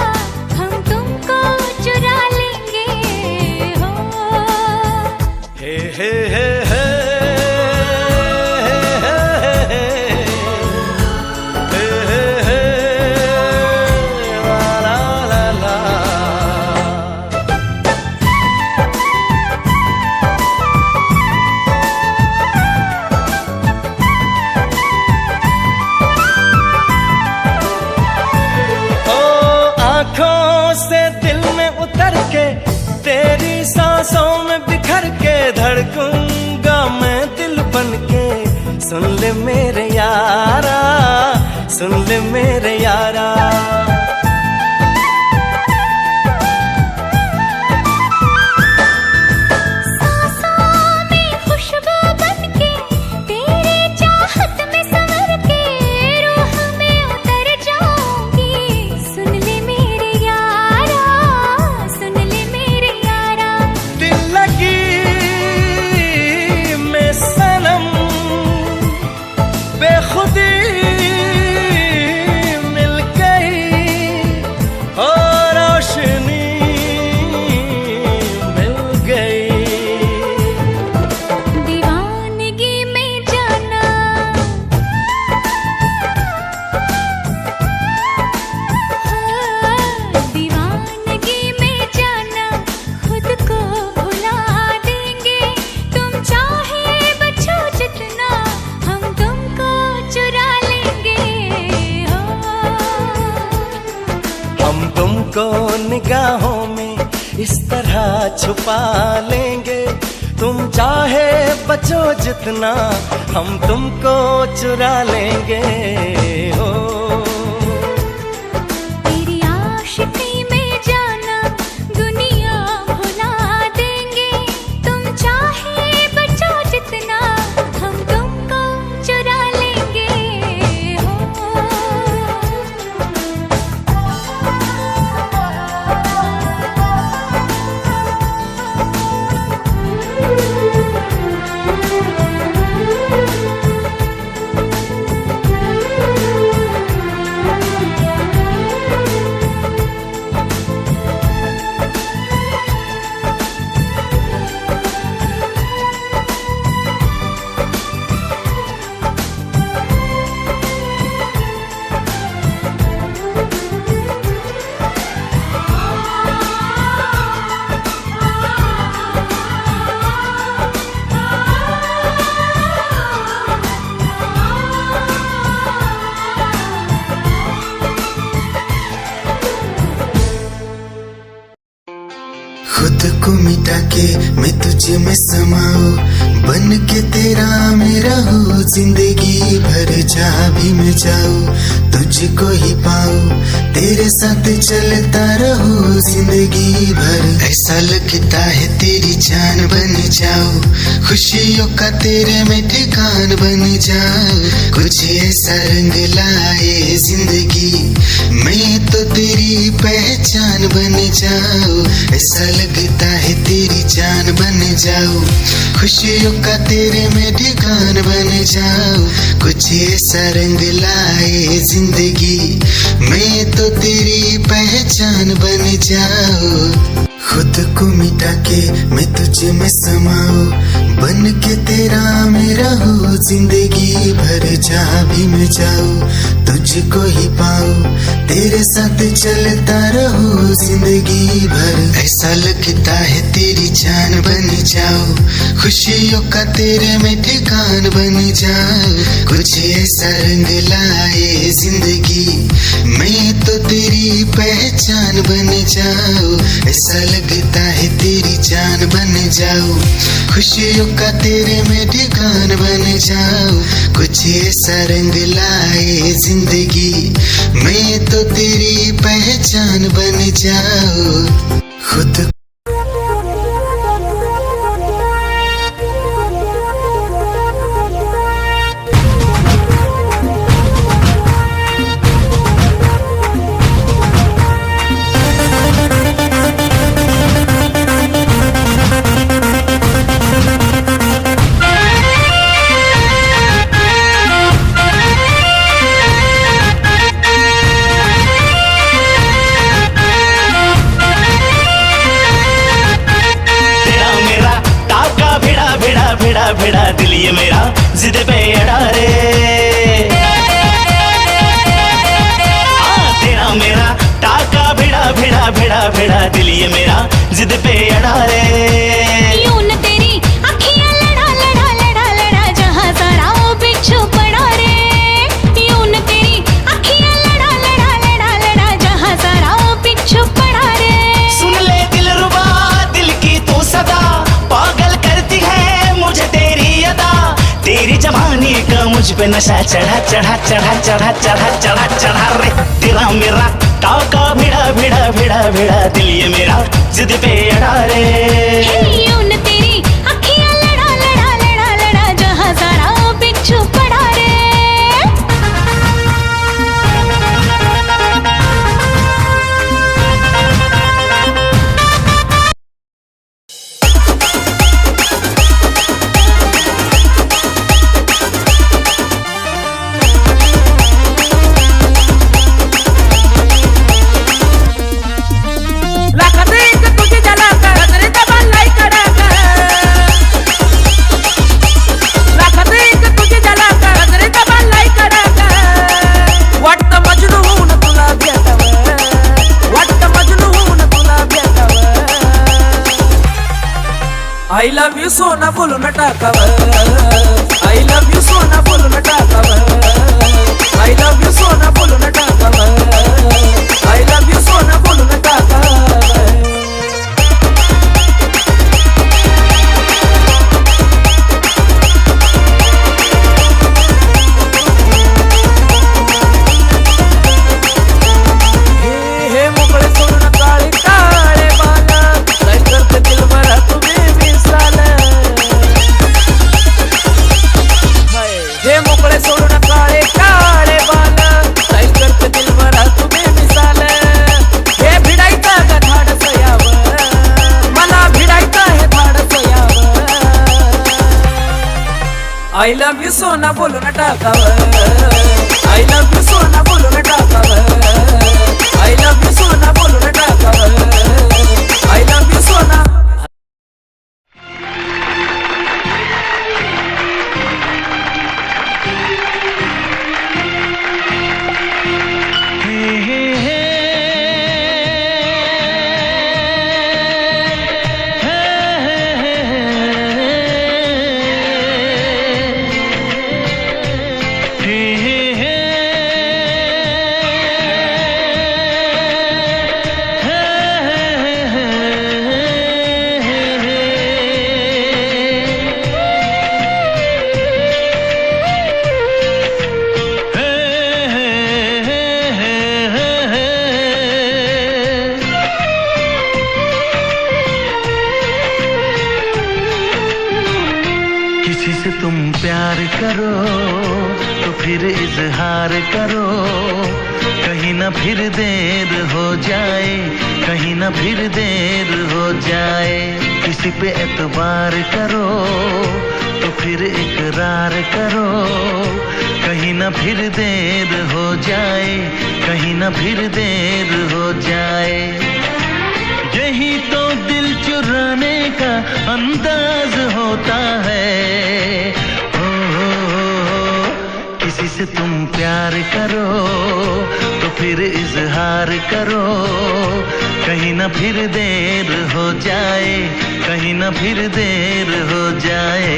हम तुमको चुरा लेंगे हो। हे हे हे हे आँखों से दिल में उतर के, तेरी सांसों में बिखर के, धड़कूंगा मैं दिल बन के। सुन ले मेरे यारा, सुन ले मेरे यारा, सांसों में खुशबू बनके, तेरे चाहत में संवर के, रूह में उतर जाऊंगी। सुन ले मेरे यारा, सुन ले मेरे यारा, दिल लगी मैं सनम, बेखुदी मिल गई, और रोशनी मिल गई। दीवानगी में जाना, दीवानगी में जाना, खुद को भुला देंगे। तुम चाहे बचो जितना, हम तुमको चुरा लेंगे हो। हम तुमको निगाहों में इस तरह छुपा लेंगे। तुम चाहे बचो जितना, हम तुमको चुरा लेंगे हो। तेरी आशिकी में जाना, दुनिया भुला देंगे। तुम चाहे बचो जितना, हम तुमको चुरा लेंगे हो। खुद को मिटा के मैं तुझे में समाऊं, बन के तेरा मैं रहूं। जिंदगी भर जहाँ भी मैं जाऊं, तुझको ही पाऊं, तेरे साथ चलता रहूं। जिंदगी भर ऐसा लगता है तेरी जान बन जाऊं, खुशियों का तेरे में ठिकान बन जाऊं। कुछ ऐसा रंग लाए जिंदगी, मैं तो तेरी पहचान बन जाऊं। ऐसा लगता है तेरी जान बन जाऊं, खुशियों का तेरे में ठिकान बन जाऊं। कुछ ऐसा रंग लाए जिंदगी, मैं तो तेरी पहचान बन जाऊं। खुद को मिटा के मैं तुझे में समाऊं, बन के तेरा मैं रहूं। जिंदगी भर जहाँ भी मैं जाऊँ तुझको ही पाऊँ, तेरे साथ चलता रहूं जिंदगी भर। ऐसा लगता है तेरी जान बन जाऊं, खुशियों का तेरे में ठिकान बन जाऊं। कुछ ऐसा रंग लाए जिंदगी, मैं तो तेरी पहचान बन जाऊं। ऐसा लगता है तेरी जान बन जाऊं, खुशियों का तेरे में ठिकान बन जाऊं। कुछ ऐसा रंग लाए जिंदगी, मैं तो तेरी पहचान बन जाऊं। खुद भिड़ा दिल ये मेरा जिद पे अड़ा रे। तेरा मेरा टाका भिड़ा दिल ये मेरा जिद पे अड़ा रे। यूं न तेरी अखियां लड़ा जहां सारा वो बिच्छू पड़ा रे। यूं न तेरी अखियां लड़ा जहां सारा वो बिच्छू पड़ा रे। सुन ले दिलरुबा दिल की तू सदा, पागल करती है मुझे तेरी अदा। तेरी जवानी का मुझ पे नशा चढ़ा रे। तेरा मेरा टाका भिड़ा दिल ये मेरा जिद पे अड़ा रे। यूं न तेरी अखियां लड़ा जहां सारा वो बिच्छू पड़ा रे। I love you सोना बोलून टाकावं, I love you सोना बोलून टाकावं, I love you सोना बोलून टाकावं, I love you सोना बोलून टाकावं। हे मोकळे सोडून काळे काळे बाला, काय करते दिल भरा तुम्ही हे मोकळे सोडून काळे काळे बाल, स्टाईल करते दिल भरा तुम्ही मिसाल। हे भिडायचं का धाडस यावं, मला भिडायचं हे धाडस यावं। I love you सोना बोलून टाकावं, I love you सोना बोलून टाकावं, I love you सोना बोलून टाकावं, I love you सोना। तुम प्यार करो तो फिर इजहार करो, कहीं ना फिर देर हो जाए, कहीं ना फिर देर हो जाए। किसी पे एतबार करो तो फिर इकरार करो, कहीं ना फिर देर हो जाए, कहीं ना फिर देर हो जाए। यही तो दिल चुराने का अंदाज होता है। ओ से तुम प्यार करो तो फिर इजहार करो, कहीं ना फिर देर हो जाए, कहीं ना फिर देर हो जाए।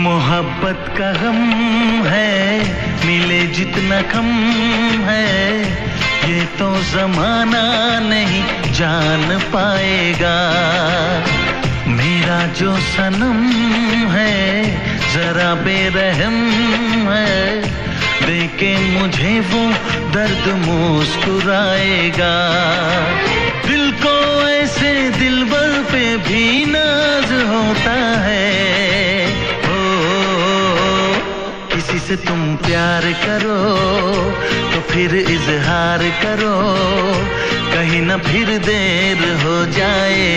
मोहब्बत का गम है, मिले जितना कम है, ये तो जमाना नहीं जान पाएगा। मेरा जो सनम है जरा बेरहम है, देके मुझे वो दर्द मुस्कुराएगा। दिल को ऐसे दिलबर पे भी नाज होता है। किसी से तुम प्यार करो तो फिर इजहार करो, कहीं ना फिर देर हो जाए,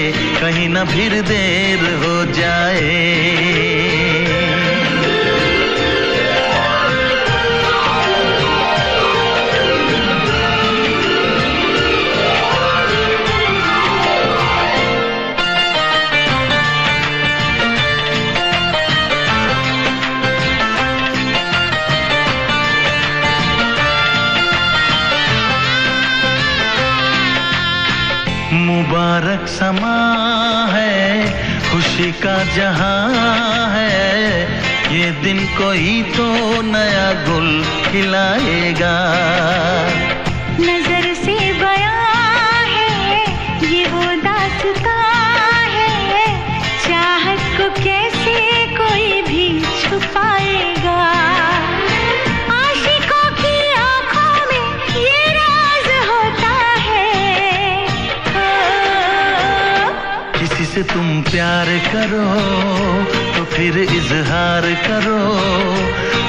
कहीं ना फिर देर हो जाए। मुबारक समा है, खुशी का जहां है, ये दिन कोई तो नया गुल खिलाएगा। नजर से बयां है ये वो दास्तां है, चाहत को कैसे कोई भी छुपाएगा। आशिकों की आंखों में ये राज होता है। किसी से तुम प्यार करो तो फिर इजहार करो,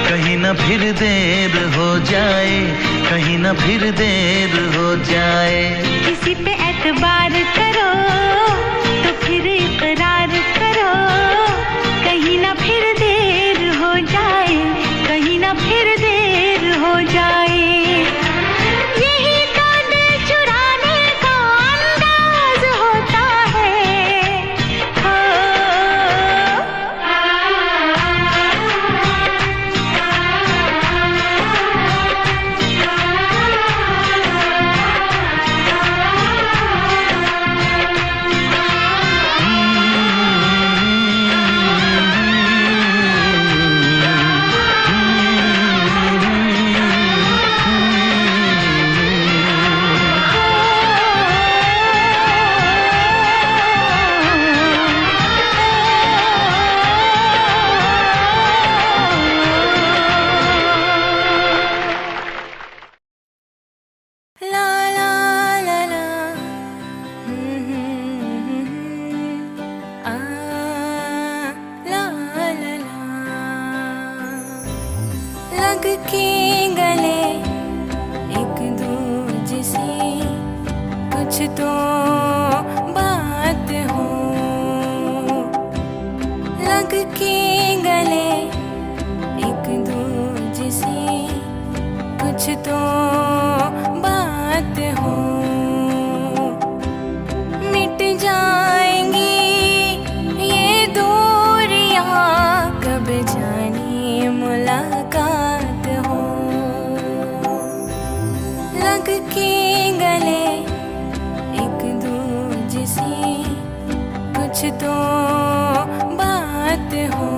कहीं ना फिर देर हो जाए, कहीं ना फिर देर हो जाए। किसी पे एतबार करो तो फिर इकरार करो, कहीं ना फिर देर हो जाए, कहीं ना फिर देर हो जाए। यही तो दिल चुराने का अंदाज होता है। लग के गले एक दूजे से कुछ तो बात हो, लग के गले एक दूजे से कुछ तो बात हो। मिट जाएंगी ये दूरियां, कब जाने मुलाकात हो। लग के गले एक दूजे से कुछ तो बात हो।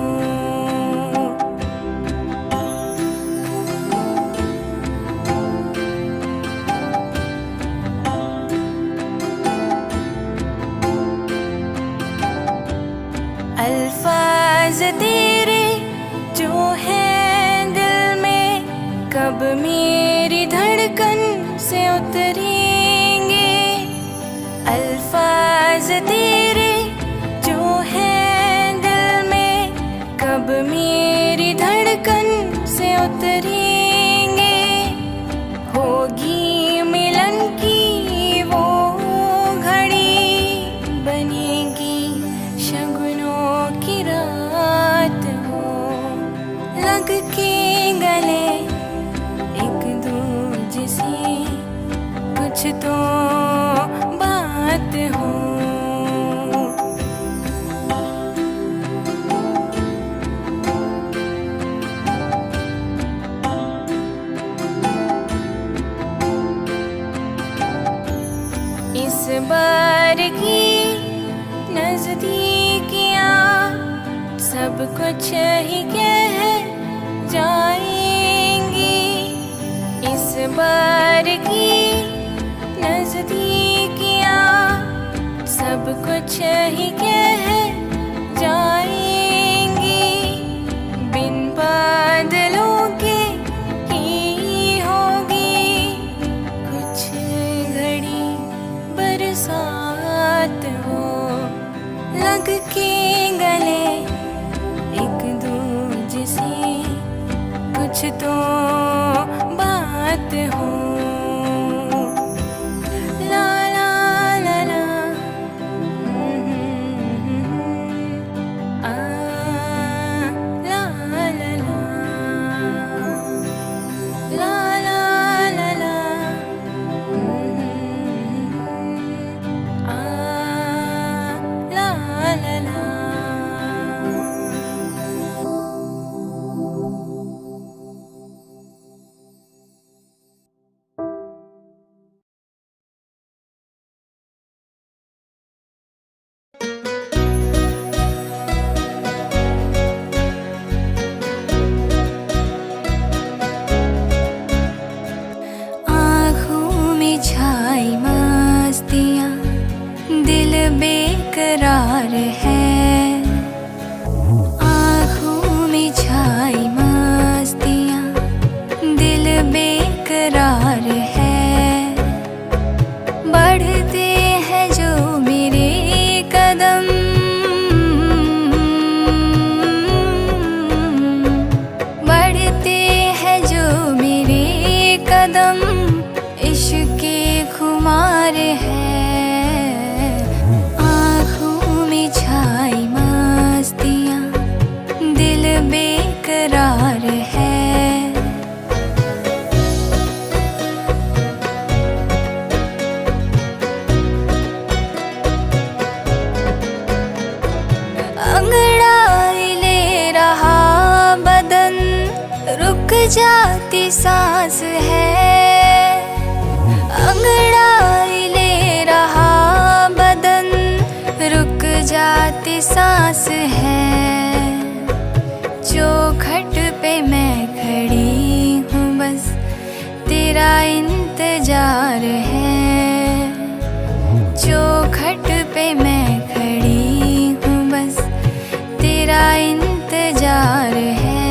अल्फाज तेरे जो है दिल में, कब मेरी धड़कन से उतरेंगे। उतरेंगे, होगी मिलन की वो घड़ी, बनेगी शगुनों की रात हो, लग के गले एक दूजे से कुछ तो बात हो। इस बार की नजदीकियां सब कुछ ही कह जाएंगी, इस बार की नजदीकियां सब कुछ ही कह जाएंगी, बिन बादलों के ही होगी कुछ घड़ी बरसात हो, लग के गले एक दूजे से कुछ तो बात हो। ला ला ला ला, आ ला ला ला, ला ला ला ला, आ ला ला ला। आँखों में छाई मस्तियाँ, दिल बेकरार है, आँखों में छाई मस्तियाँ, दिल बेकरार है, बढ़ते हैं जो मेरे कदम, बढ़ते हैं जो मेरे कदम, इश्क़ के खुमार है, आँखों में छाई मस्तियाँ, दिल बेकरार है। अंगड़ाई ले रहा बदन, रुक जाती सांस है, अंगड़ाई ले रहा बदन, रुक जाती सांस है, चौखट पे मैं खड़ी हूँ बस तेरा इंतजार है, चौखट पे मैं खड़ी हूँ बस तेरा इंतजार है,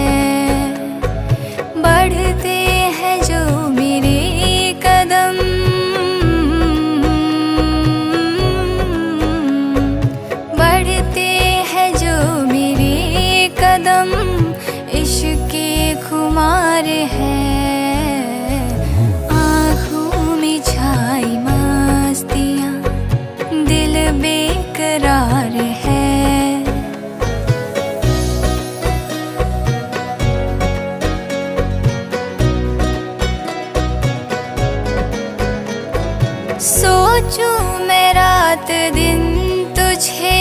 बढ़ते हैं जो मेरे कदम, बढ़ते हैं जो मेरे कदम, इश्क़ के खुमार है, आँखों में छाई मस्तियाँ, दिल बेकरार है। सोचूं मैं रात दिन तुझे,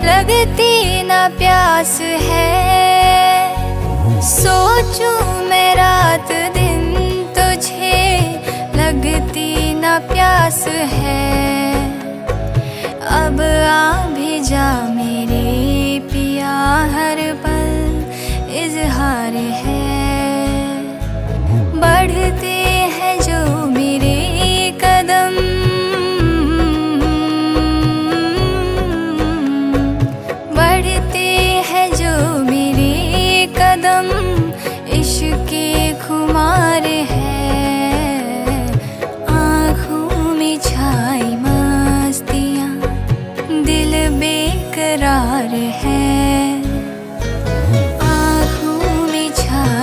लगती ना प्यास है, सोचूं मैं रात दिन तुझे, लगती ना प्यास है, अब आ भी जा मेरे पिया, हर पल इजहार है, बढ़ते हैं जो मेरे कदम, बढ़ते हैं जो मेरे कदम, इश्क़ के खुमार है, आँखों में छाई मस्तियाँ, दिल बेकरार है, आँखों में छाई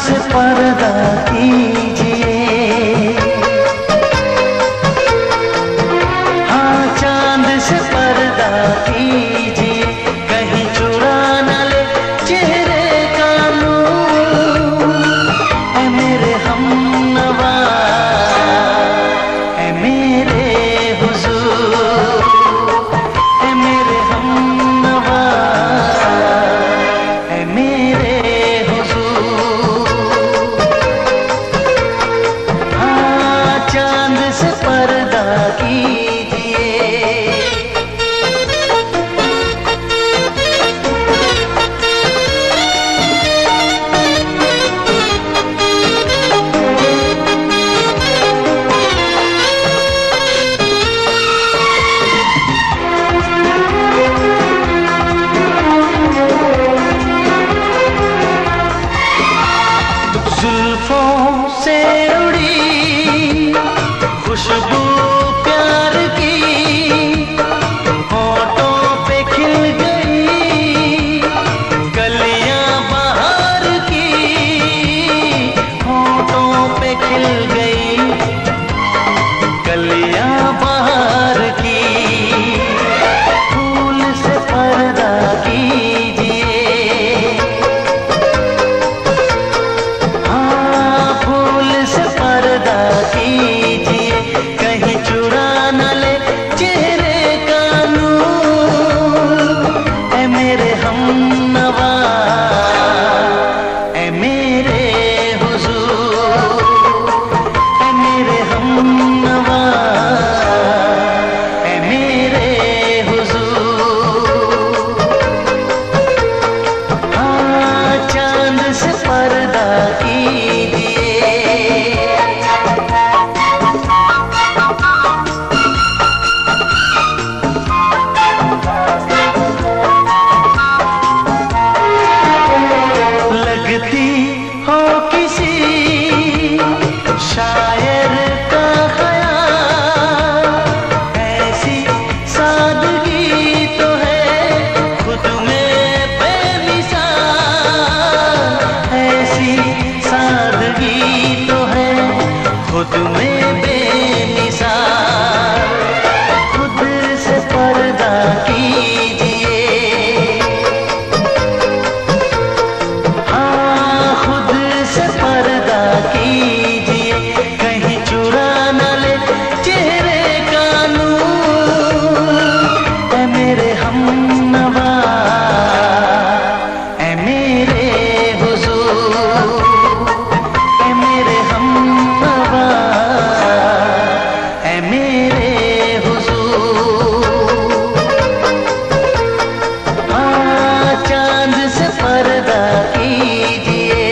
से पर्दा कीजिए, हाँ चांद से पर्दा कीजिए, कहीं चुरा न ले चेहरे का नूर। ऐ मेरे हमनवा, ऐ मेरे हुजूर, ऐ मेरे हमनवा, ऐ मेरे हुजूर। हाँ चांद से पर्दा कीजिए। जुल्फों से उड़ी खुशबू प्यार की, होठों पे खिल गई कलियां बहार की, होठों पे खिल गई कलियां बहार की। फूल से पर्दा कीजिए, फूल से पर्दा कीजिए, कहीं चुरा न ले चेहरे का नूर। ऐ मेरे हमनवा, ऐ मेरे हुजूर, ऐ मेरे हमनवा, ऐ मेरे हुजूर। हाँ चांद से पर्दा कीजिए। लगती हो किसी शायर का ख्याल, ऐसी सादगी तो है खुद में बेमिसाल, ऐसी सादगी तो है खुद में बेमिसाल। खुद से पर्दा कीजिए, हाँ खुद से पर्दा कीजिए, कहीं चुरा न ले चेहरे का नूर। ऐ मेरे हमनवा, ऐ मेरे हुजूर, ऐ मेरे हमनवा, ऐ मेरे हुजूर। हाँ चांद से पर्दा कीजिए।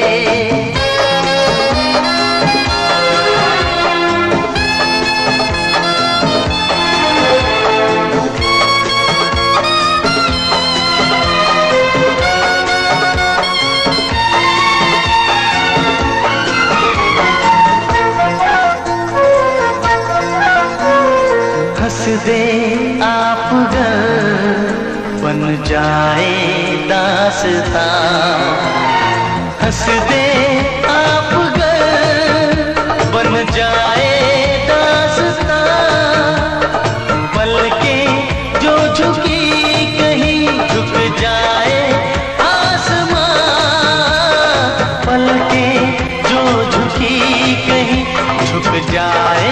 हंस दे आप गर बन जाए दास्तां, हंस दे आप गर बन जाए दास्तां। पलकें जो झुकी कहीं झुक जाए आसमां, पलकें जो झुकी कहीं झुक जाए